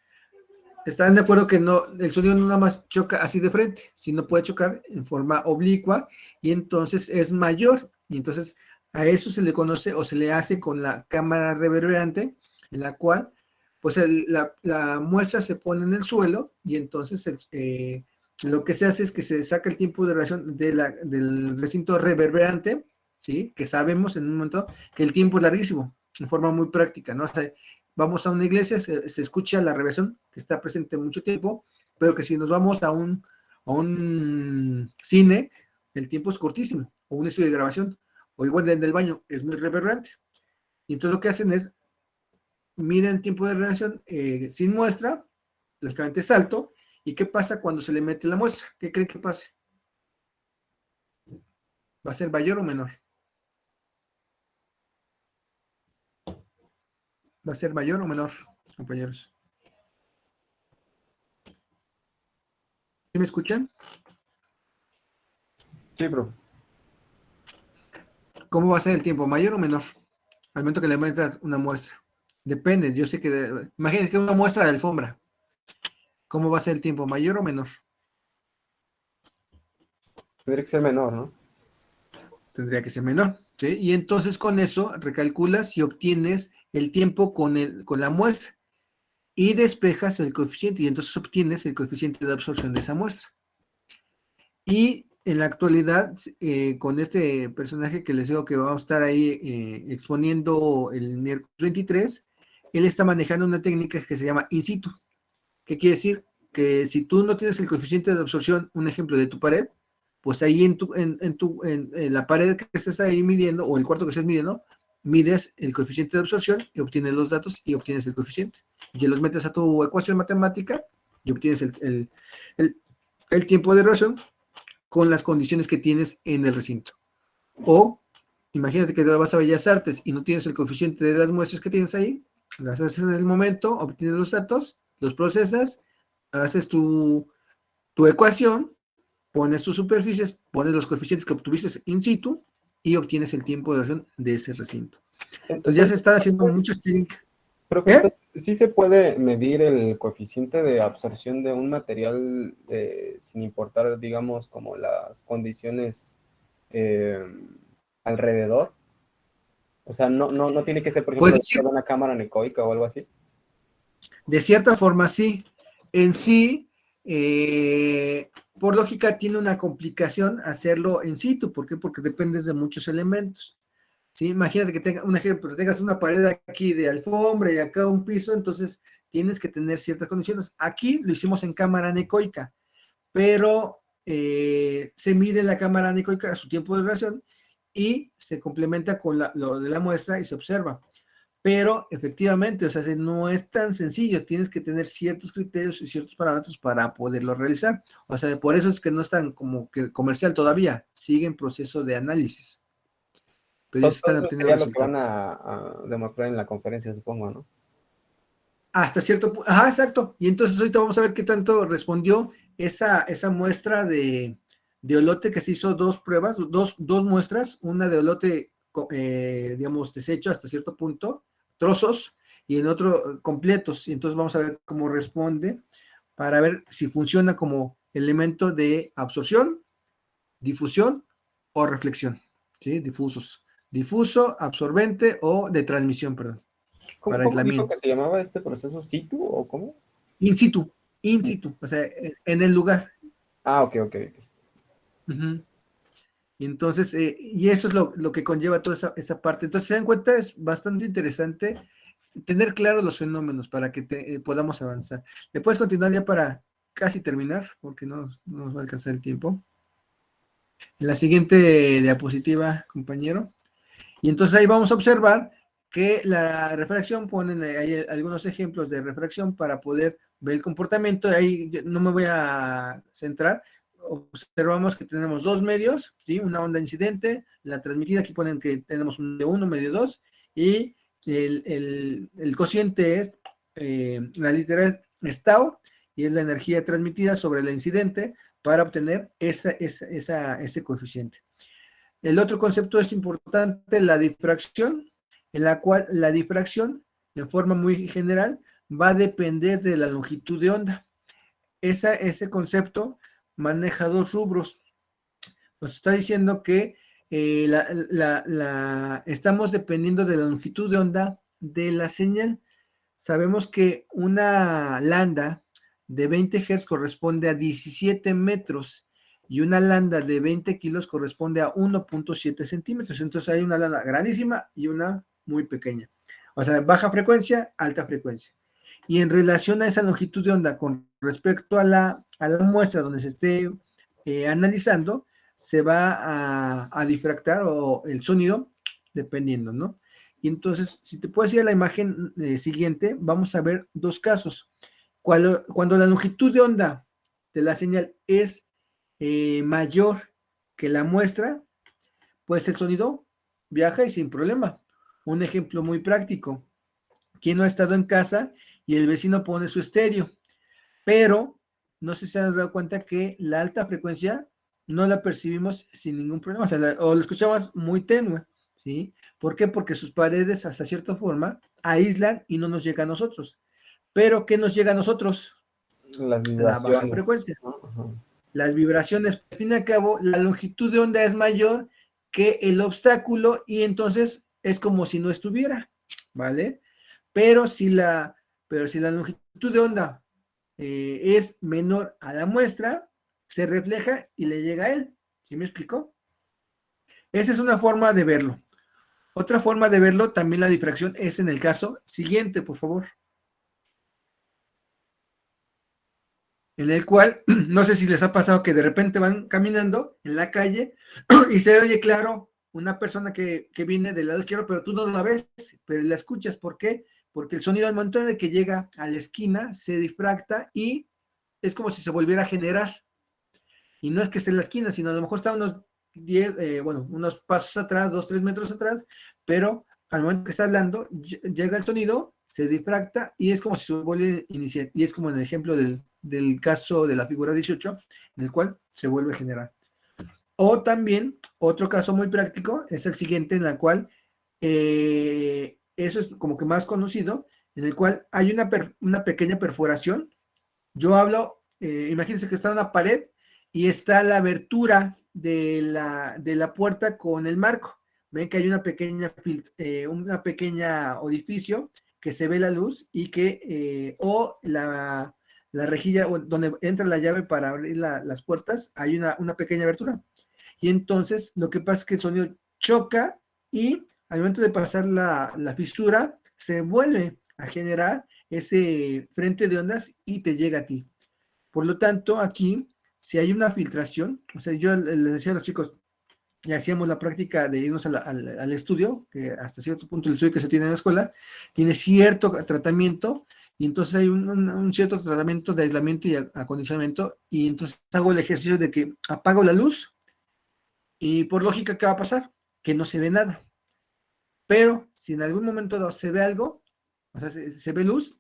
están de acuerdo que no, el sonido no nada más choca así de frente, sino puede chocar en forma oblicua y entonces es mayor. Y entonces a eso se le conoce o se le hace con la cámara reverberante, en la cual pues la muestra se pone en el suelo y entonces lo que se hace es que se saca el tiempo de reacción del recinto reverberante, ¿sí? Que sabemos en un momento que el tiempo es larguísimo, en forma muy práctica, ¿no? O sea, vamos a una iglesia, se escucha la reversión que está presente mucho tiempo, pero que si nos vamos a un cine, el tiempo es cortísimo, o un estudio de grabación, o igual en el baño, es muy reverberante. Y entonces lo que hacen es, miden tiempo de reacción sin muestra, lógicamente es alto, ¿y qué pasa cuando se le mete la muestra? ¿Qué creen que pase? ¿Va a ser mayor o menor? ¿Va a ser mayor o menor, compañeros? ¿Sí me escuchan? Sí, bro. ¿Cómo va a ser el tiempo? ¿Mayor o menor? Al momento que le metas una muestra. Depende, yo sé que... imagínense que una muestra de alfombra. ¿Cómo va a ser el tiempo? ¿Mayor o menor? Tendría que ser menor, ¿no? Tendría que ser menor, ¿sí? Y entonces con eso recalculas y obtienes el tiempo con la muestra y despejas el coeficiente y entonces obtienes el coeficiente de absorción de esa muestra. Y en la actualidad, con este personaje que les digo que vamos a estar ahí exponiendo el miércoles 23, él está manejando una técnica que se llama in situ. ¿Qué quiere decir? Que si tú no tienes el coeficiente de absorción, un ejemplo de tu pared, pues ahí en la pared que estés ahí midiendo, o el cuarto que estés midiendo, mides el coeficiente de absorción y obtienes los datos y obtienes el coeficiente. Y los metes a tu ecuación matemática y obtienes el tiempo de reacción con las condiciones que tienes en el recinto. O imagínate que te vas a Bellas Artes y no tienes el coeficiente de las muestras que tienes ahí, las haces en el momento, obtienes los datos, los procesas, haces tu ecuación, pones tus superficies, pones los coeficientes que obtuviste in situ y obtienes el tiempo de reacción de ese recinto. Entonces ya se están haciendo muchas técnicas. Pero entonces, sí se puede medir el coeficiente de absorción de un material sin importar, digamos, como las condiciones alrededor. O sea, no tiene que ser, por ejemplo, de una cámara anecoica o algo así. De cierta forma, sí. En sí, por lógica, tiene una complicación hacerlo in situ. ¿Por qué? Porque dependes de muchos elementos. ¿Sí? Imagínate que tengas un ejemplo, tengas una pared aquí de alfombra y acá un piso, entonces tienes que tener ciertas condiciones. Aquí lo hicimos en cámara anecoica, pero se mide la cámara anecoica a su tiempo de duración y se complementa con lo de la muestra y se observa. Pero efectivamente, o sea, no es tan sencillo, tienes que tener ciertos criterios y ciertos parámetros para poderlo realizar. O sea, por eso es que no es tan como que comercial todavía, sigue en proceso de análisis. Pero ya se están obteniendo resultados. Lo que van a demostrar en la conferencia, supongo, ¿no? Hasta cierto punto, ajá, exacto. Y entonces ahorita vamos a ver qué tanto respondió esa muestra de elote, que se hizo 2 pruebas, dos muestras, una de elote, digamos, deshecho hasta cierto punto, trozos, y en otro completos. Y entonces vamos a ver cómo responde para ver si funciona como elemento de absorción, difusión o reflexión, ¿sí? Difuso, absorbente o de transmisión, perdón, para ¿Cómo dijo aislamiento. que se llamaba este proceso? ¿Situ o cómo? In situ, o sea, en el lugar. Ah, ok. Uh-huh. Y entonces, y eso es lo que conlleva toda esa parte. Entonces, se dan cuenta, es bastante interesante tener claros los fenómenos para que podamos avanzar. ¿Le puedes continuar ya para casi terminar? Porque no nos va a alcanzar el tiempo. En la siguiente diapositiva, compañero. Y entonces ahí vamos a observar que la refracción, ponen ahí algunos ejemplos de refracción para poder ver el comportamiento. Ahí no me voy a centrar. Observamos que tenemos dos medios, ¿sí? Una onda incidente, la transmitida, aquí ponen que tenemos un medio 1, medio 2, y el cociente es la literal es tau, y es la energía transmitida sobre la incidente para obtener ese coeficiente. El otro concepto es importante, la difracción, en la cual la difracción, de forma muy general, va a depender de la longitud de onda. Ese concepto maneja dos rubros. Nos está diciendo que estamos dependiendo de la longitud de onda de la señal. Sabemos que una lambda de 20 Hz corresponde a 17 metros y una lambda de 20 kilos corresponde a 1.7 centímetros. Entonces hay una lambda grandísima y una muy pequeña. O sea, baja frecuencia, alta frecuencia. Y en relación a esa longitud de onda con respecto a la muestra donde se esté analizando, se va a difractar o el sonido, dependiendo, ¿no? Y entonces, si te puedes ir a la imagen siguiente, vamos a ver dos casos. Cuando la longitud de onda de la señal es mayor que la muestra, pues el sonido viaja y sin problema. Un ejemplo muy práctico. ¿Quién no ha estado en casa y el vecino pone su estéreo? Pero no sé si se han dado cuenta que la alta frecuencia no la percibimos sin ningún problema, o la escuchamos muy tenue, ¿sí? ¿Por qué? Porque sus paredes, hasta cierta forma, aíslan y no nos llega a nosotros. Pero, ¿qué nos llega a nosotros? Las La baja vibraciones. frecuencia. Ajá. Las vibraciones, al fin y al cabo, la longitud de onda es mayor que el obstáculo y entonces es como si no estuviera, ¿vale? Pero si la longitud de onda es menor a la muestra, se refleja y le llega a él. ¿Sí me explicó? Esa es una forma de verlo. Otra forma de verlo, también la difracción, es en el caso siguiente, por favor. En el cual, no sé si les ha pasado que de repente van caminando en la calle y se oye claro una persona que viene del lado izquierdo, pero tú no la ves, pero la escuchas. ¿Por qué? Porque el sonido al momento de que llega a la esquina se difracta y es como si se volviera a generar. Y no es que esté en la esquina, sino a lo mejor está unos 10, unos pasos atrás, 2, 3 metros atrás, pero al momento que está hablando, llega el sonido, se difracta y es como si se vuelve a iniciar. Y es como en el ejemplo del caso de la figura 18, en el cual se vuelve a generar. O también, otro caso muy práctico es el siguiente, en el cual eso es como que más conocido, en el cual hay una pequeña perforación. Yo hablo, imagínense que está en una pared y está la abertura de la puerta con el marco. Ven que hay una pequeña orificio que se ve la luz y que, o la rejilla donde entra la llave para abrir las puertas, hay una pequeña abertura. Y entonces lo que pasa es que el sonido choca y al momento de pasar la fisura, se vuelve a generar ese frente de ondas y te llega a ti. Por lo tanto, aquí, si hay una filtración, o sea, yo les decía a los chicos, y hacíamos la práctica de irnos al estudio, que hasta cierto punto el estudio que se tiene en la escuela tiene cierto tratamiento, y entonces hay un cierto tratamiento de aislamiento y acondicionamiento, y entonces hago el ejercicio de que apago la luz, y por lógica, ¿qué va a pasar? Que no se ve nada. Pero si en algún momento dado se ve algo, o sea, se ve luz,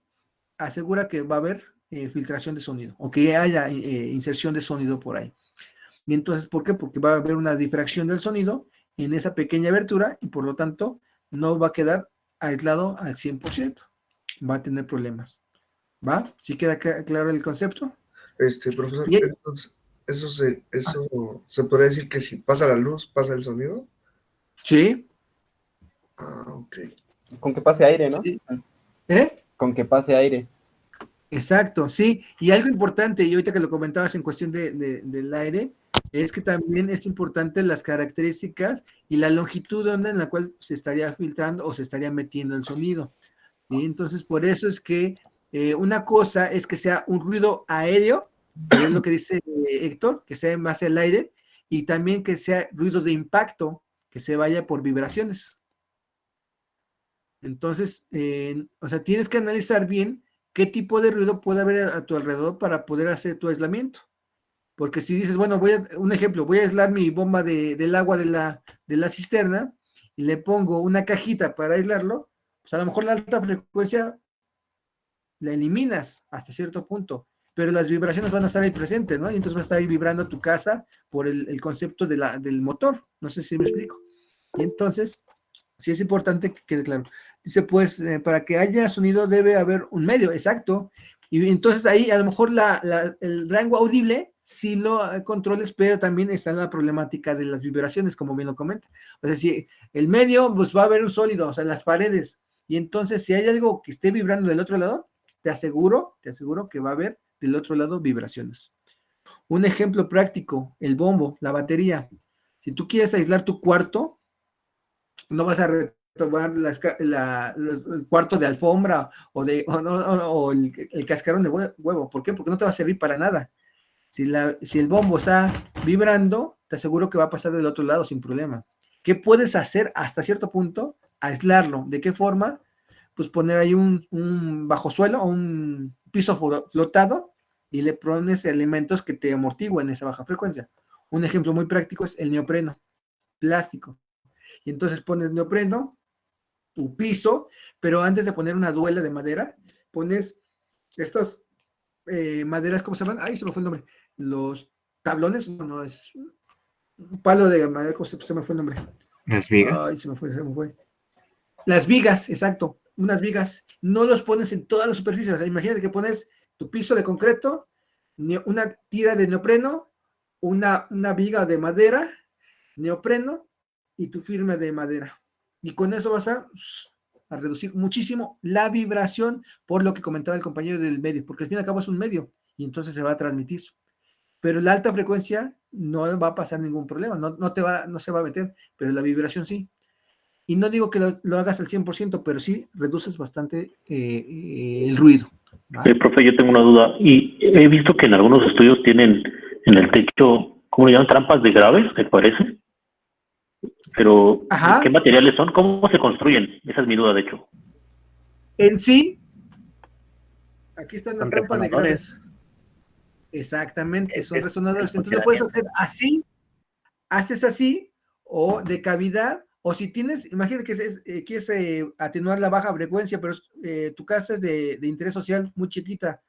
asegura que va a haber filtración de sonido o que haya inserción de sonido por ahí. Y entonces, ¿por qué? Porque va a haber una difracción del sonido en esa pequeña abertura y por lo tanto no va a quedar aislado al 100%. va a tener problemas. ¿Va? ¿Sí queda claro el concepto? Profesor, Y- entonces, eso se podría decir que si pasa la luz, pasa el sonido. Sí, Ah, ok. Con que pase aire, ¿no? sí. ¿Eh? Con que pase aire. Exacto, sí. Y algo importante, y ahorita que lo comentabas en cuestión del aire, es que también es importante las características y la longitud de onda en la cual se estaría filtrando o se estaría metiendo el sonido. ¿Sí? Entonces, por eso es que una cosa es que sea un ruido aéreo, que es lo que dice Héctor, que sea en base al aire, y también que sea ruido de impacto, que se vaya por vibraciones. Entonces, o sea, tienes que analizar bien qué tipo de ruido puede haber a tu alrededor para poder hacer tu aislamiento. Porque si dices, bueno, un ejemplo, voy a aislar mi bomba del agua de la cisterna y le pongo una cajita para aislarlo, pues a lo mejor la alta frecuencia la eliminas hasta cierto punto, pero las vibraciones van a estar ahí presentes, ¿no? Y entonces va a estar ahí vibrando tu casa por el concepto del motor. No sé si me explico. Y entonces, sí es importante que quede claro. Dice, pues, para que haya sonido debe haber un medio, exacto. Y entonces ahí a lo mejor el rango audible sí lo controles, pero también está la problemática de las vibraciones, como bien lo comenta. O sea, si el medio, pues va a haber un sólido, o sea, las paredes. Y entonces, si hay algo que esté vibrando del otro lado, te aseguro que va a haber del otro lado vibraciones. Un ejemplo práctico, el bombo, la batería. Si tú quieres aislar tu cuarto, no vas a retomar el cuarto de alfombra o el cascarón de huevo. ¿Por qué? Porque no te va a servir para nada. Si el bombo está vibrando, te aseguro que va a pasar del otro lado sin problema. ¿Qué puedes hacer hasta cierto punto? Aislarlo. ¿De qué forma? Pues poner ahí un bajo suelo o un piso flotado y le pones elementos que te amortiguen esa baja frecuencia. Un ejemplo muy práctico es el neopreno, plástico. Y entonces pones neopreno, tu piso, pero antes de poner una duela de madera, pones estas maderas, ¿cómo se llaman? Ay, se me fue el nombre. Los tablones, no, es un palo de madera, ¿cómo se me fue el nombre? Las vigas. Ay, se me fue. Las vigas, exacto, unas vigas. No los pones en todas las superficies. O sea, imagínate que pones tu piso de concreto, una tira de neopreno, una viga de madera, neopreno y tu firme de madera. Y con eso vas a reducir muchísimo la vibración, por lo que comentaba el compañero del medio, porque al fin y al cabo es un medio y entonces se va a transmitir. Pero la alta frecuencia no va a pasar ningún problema, no se va a meter, pero la vibración sí. Y no digo que lo hagas al 100%, pero sí reduces bastante el ruido. Profe, yo tengo una duda. Y he visto que en algunos estudios tienen en el techo, ¿cómo le llaman? Trampas de graves, me parece. Pero, Ajá. ¿qué materiales son? ¿Cómo se construyen? Esa es mi duda, de hecho. En sí, aquí están las Son trampas de resonadores. graves. Exactamente, son Es resonadores. el Entonces lo puedes hacer funcionamiento. así, haces así, o de cavidad, o si tienes, imagínate que quieres atenuar la baja frecuencia, pero tu casa es de interés social muy chiquita.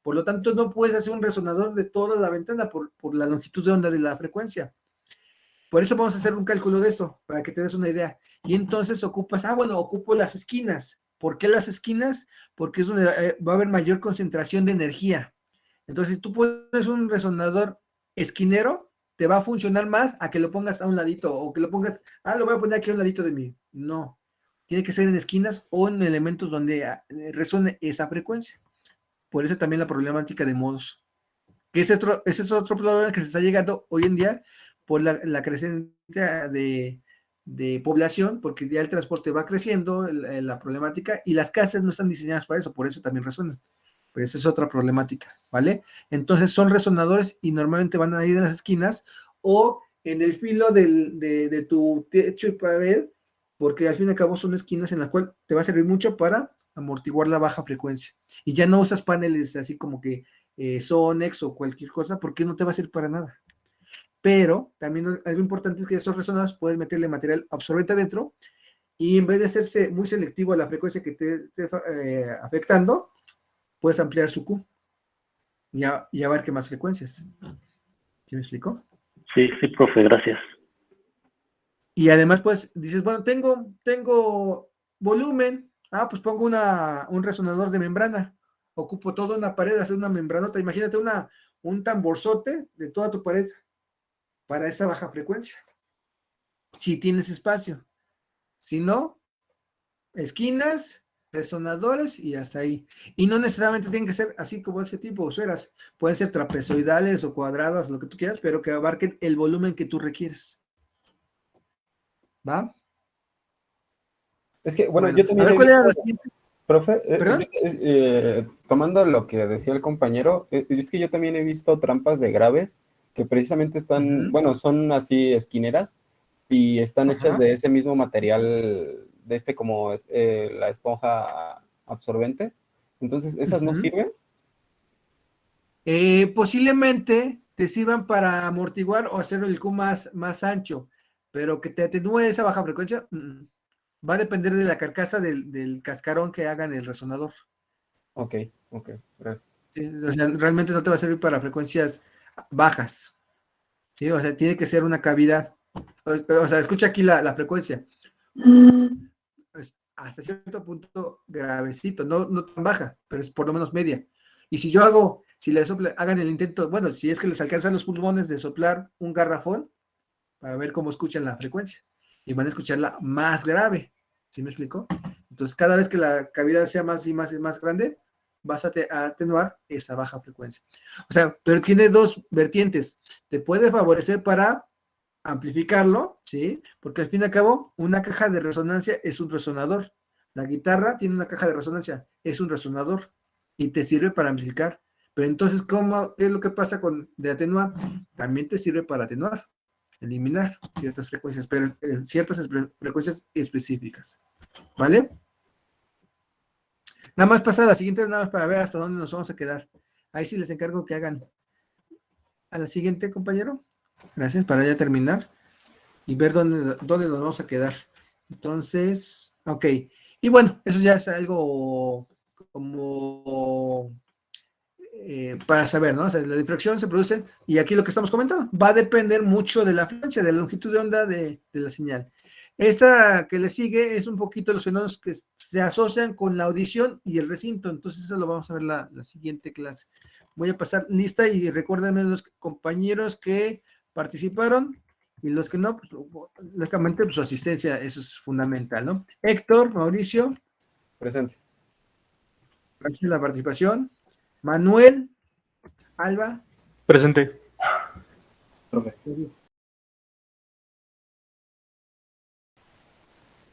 Por lo tanto, no puedes hacer un resonador de toda la ventana por la longitud de onda de la frecuencia. Por eso vamos a hacer un cálculo de esto, para que te des una idea. Y entonces ocupo las esquinas. ¿Por qué las esquinas? Porque es donde va a haber mayor concentración de energía. Entonces, si tú pones un resonador esquinero, te va a funcionar más a que lo pongas a un ladito, o que lo pongas, lo voy a poner aquí a un ladito de mí. No. Tiene que ser en esquinas o en elementos donde resuene esa frecuencia. Por eso también la problemática de modos. Ese es otro problema que se está llegando hoy en día por la creciente de población, porque ya el transporte va creciendo, la problemática, y las casas no están diseñadas para eso, por eso también resuenan. Pero esa es otra problemática, ¿vale? Entonces son resonadores y normalmente van a ir en las esquinas o en el filo de tu techo y pared, porque al fin y al cabo son esquinas en las cuales te va a servir mucho para amortiguar la baja frecuencia. Y ya no usas paneles así como que Sonex o cualquier cosa, porque no te va a servir para nada. Pero también algo importante es que esos resonadores puedes meterle material absorbente adentro y en vez de hacerse muy selectivo a la frecuencia que te esté afectando, puedes ampliar su Q y abarque más frecuencias. ¿Sí me explico? Sí, sí, profe, gracias. Y además, pues, dices, bueno, tengo volumen, Pues pongo un resonador de membrana. Ocupo toda una pared, hacer una membranota. Imagínate un tamborzote de toda tu pared para esa baja frecuencia. Si tienes espacio. Si no, esquinas, resonadores y hasta ahí. Y no necesariamente tienen que ser así como ese tipo de esferas. Pueden ser trapezoidales o cuadradas, lo que tú quieras, pero que abarquen el volumen que tú requieres. ¿Va? Es que, bueno, Bueno, yo a también ver, he ¿cuál era visto, la siguiente? profe, ¿Perdón? tomando lo que decía el compañero, es que yo también he visto trampas de graves que precisamente están, Ujú. bueno, son así esquineras y están hechas Ajá. de ese mismo material, de este como la esponja absorbente. Entonces, ¿esas no Ujú. sirven? Posiblemente te sirvan para amortiguar o hacer el Q más ancho, pero que te atenúe esa baja frecuencia, va a depender de la carcasa del cascarón que hagan el resonador. Ok, ok, gracias. ¿Sí? O sea, realmente no te va a servir para frecuencias bajas, ¿sí? O sea, tiene que ser una cavidad. O sea, escucha aquí la frecuencia. Es hasta cierto punto gravecito, no tan baja, pero es por lo menos media. Y si le hagan el intento, bueno, si es que les alcanzan los pulmones de soplar un garrafón, para ver cómo escuchan la frecuencia. Y van a escucharla más grave. ¿Sí me explico? Entonces, cada vez que la cavidad sea más y más y más grande, vas a atenuar esa baja frecuencia. O sea, pero tiene dos vertientes. Te puede favorecer para amplificarlo, ¿sí? Porque al fin y al cabo, una caja de resonancia es un resonador. La guitarra tiene una caja de resonancia, es un resonador y te sirve para amplificar. Pero entonces, ¿qué es lo que pasa con de atenuar? También te sirve para atenuar, eliminar ciertas frecuencias, pero ciertas frecuencias específicas. ¿Vale? Nada más pasa a la siguiente, nada más para ver hasta dónde nos vamos a quedar. Ahí sí les encargo que hagan a la siguiente, compañero. Gracias, para ya terminar y ver dónde nos vamos a quedar. Entonces, ok. Y bueno, eso ya es algo como para saber, ¿no? O sea, la difracción se produce, y aquí lo que estamos comentando, va a depender mucho de la frecuencia, de la longitud de onda de la señal. Esta que le sigue es un poquito los fenómenos que se asocian con la audición y el recinto, entonces eso lo vamos a ver la siguiente clase. Voy a pasar lista y recuérdenme los compañeros que participaron y los que no, pues, lógicamente pues, su asistencia, eso es fundamental, ¿no? Héctor, Mauricio, Presente. gracias por la participación. Manuel, Alba, Presente.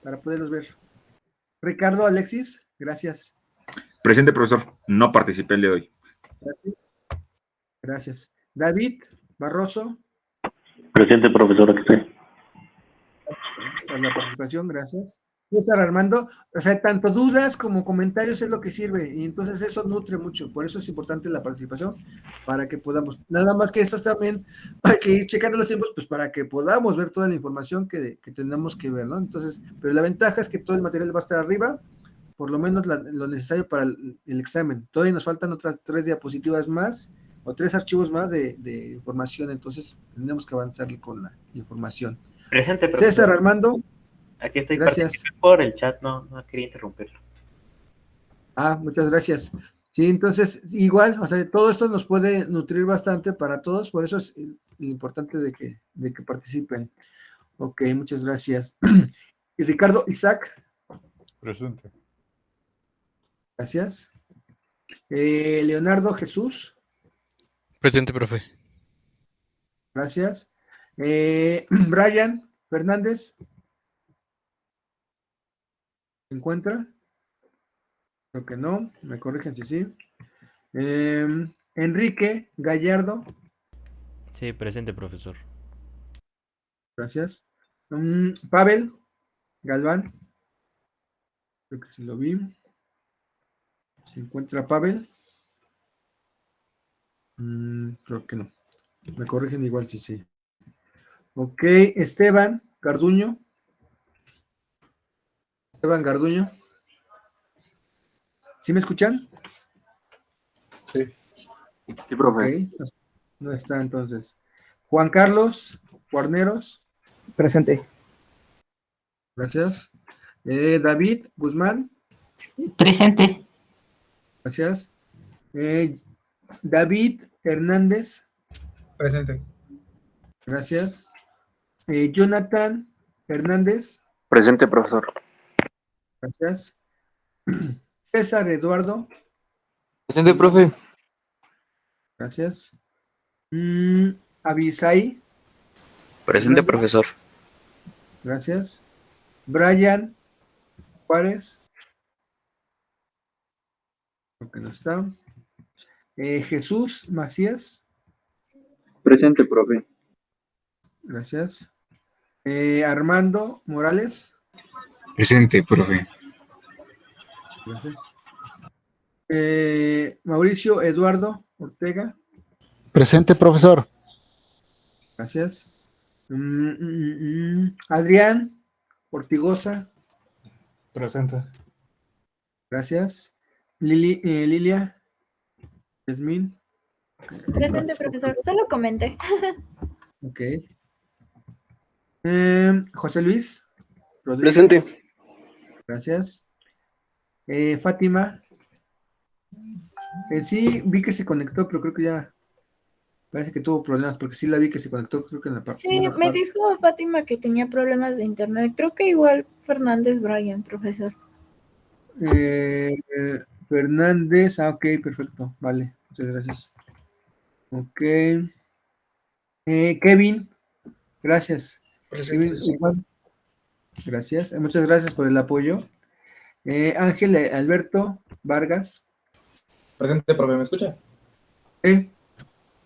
para poderlos ver. Ricardo, Alexis, gracias. Presente, profesor. No participé el de hoy. Gracias. Gracias. David Barroso, Presente, profesora, que esté. por la participación, gracias. César Armando, o sea, tanto dudas como comentarios es lo que sirve, y entonces eso nutre mucho, por eso es importante la participación, para que podamos, nada más que eso también hay que ir checando los tiempos, pues para que podamos ver toda la información que tenemos que ver, ¿no? Entonces, pero la ventaja es que todo el material va a estar arriba, por lo menos lo necesario para el examen. Todavía nos faltan otras 3 diapositivas más, o 3 archivos más de información, entonces tenemos que avanzar con la información. Presente, profesor. César Armando. Aquí estoy, gracias. participé por el chat, no quería interrumpirlo. Muchas gracias. Sí, entonces, igual, o sea, todo esto nos puede nutrir bastante para todos, por eso es lo importante de que participen. Ok, muchas gracias. Y Ricardo Isaac. Presente. Gracias. Leonardo Jesús. Presente, profe. Gracias. Brian Fernández. ¿Se encuentra? Creo que no. Me corrigen si sí. Enrique Gallardo. Sí, presente, profesor. Gracias. Pavel Galván. Creo que sí lo vi. ¿Se encuentra Pavel? Creo que no. Me corrigen igual si sí. Ok, Esteban Garduño. Esteban Garduño. ¿Sí me escuchan? Sí. Sí, profe. Okay. No está entonces. Juan Carlos Guarneros. Presente. Gracias. David Guzmán. Presente. Gracias. David Hernández. Presente. Gracias. Jonathan Hernández. Presente, profesor. Gracias. César Eduardo. Presente, profe. Gracias. Abisai. Presente, Hernández. profesor. Gracias. Brian Juárez. Porque no está. Jesús Macías. Presente, profe. Gracias. Armando Morales. Presente, profe. Gracias. Mauricio Eduardo Ortega. Presente, profesor. Gracias. Adrián Ortigosa. Presente. Gracias. Lilia Yasmín. Presente, profesor. Solo comenté. Ok. José Luis Rodríguez. Presente. Gracias. Fátima. Sí, vi que se conectó, pero creo que ya parece que tuvo problemas, porque sí la vi que se conectó, creo que en la parte. Sí, me dijo Fátima que tenía problemas de internet. Creo que igual Fernández Brian, profesor. Fernández, ok, perfecto, vale, muchas gracias. Ok. Kevin, gracias. Kevin, igual. Gracias, muchas gracias por el apoyo. Ángel Alberto Vargas. Presente, profe, ¿me escucha? ¿Sí?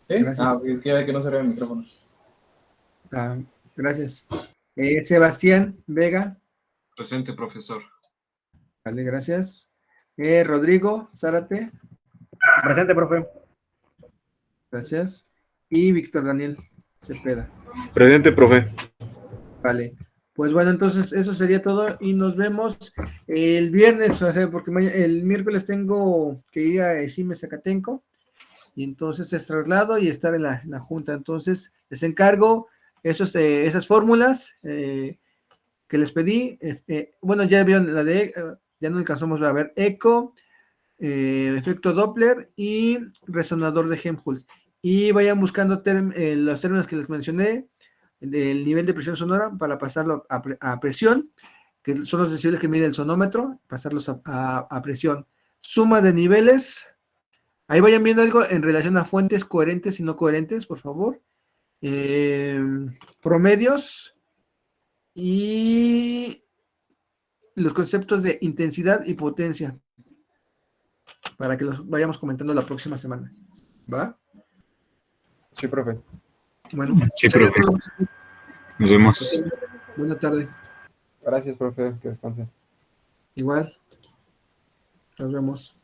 Gracias. Es que no se ve el micrófono. Gracias. Sebastián Vega. Presente, profesor. Vale, gracias. Rodrigo Zárate. Presente, profe. Gracias. Y Víctor Daniel Cepeda. Presente, profe. Vale. Pues bueno, entonces eso sería todo y nos vemos el viernes, o sea, porque el miércoles tengo que ir a Esime Zacatenco y entonces es traslado y estar en la junta. Entonces les encargo esas fórmulas que les pedí. Bueno, ya vieron la de, ya no alcanzamos a ver eco, efecto Doppler y resonador de Helmholtz. Y vayan buscando los términos que les mencioné del nivel de presión sonora para pasarlo a presión, que son los decibeles que mide el sonómetro, pasarlos a presión. Suma de niveles. Ahí vayan viendo algo en relación a fuentes coherentes y no coherentes, por favor. Promedios y los conceptos de intensidad y potencia para que los vayamos comentando la próxima semana. ¿Va? Sí, profe. Bueno, sí, profe. Nos vemos. Buena tarde. Gracias, profe. Que descanse. Igual. Nos vemos.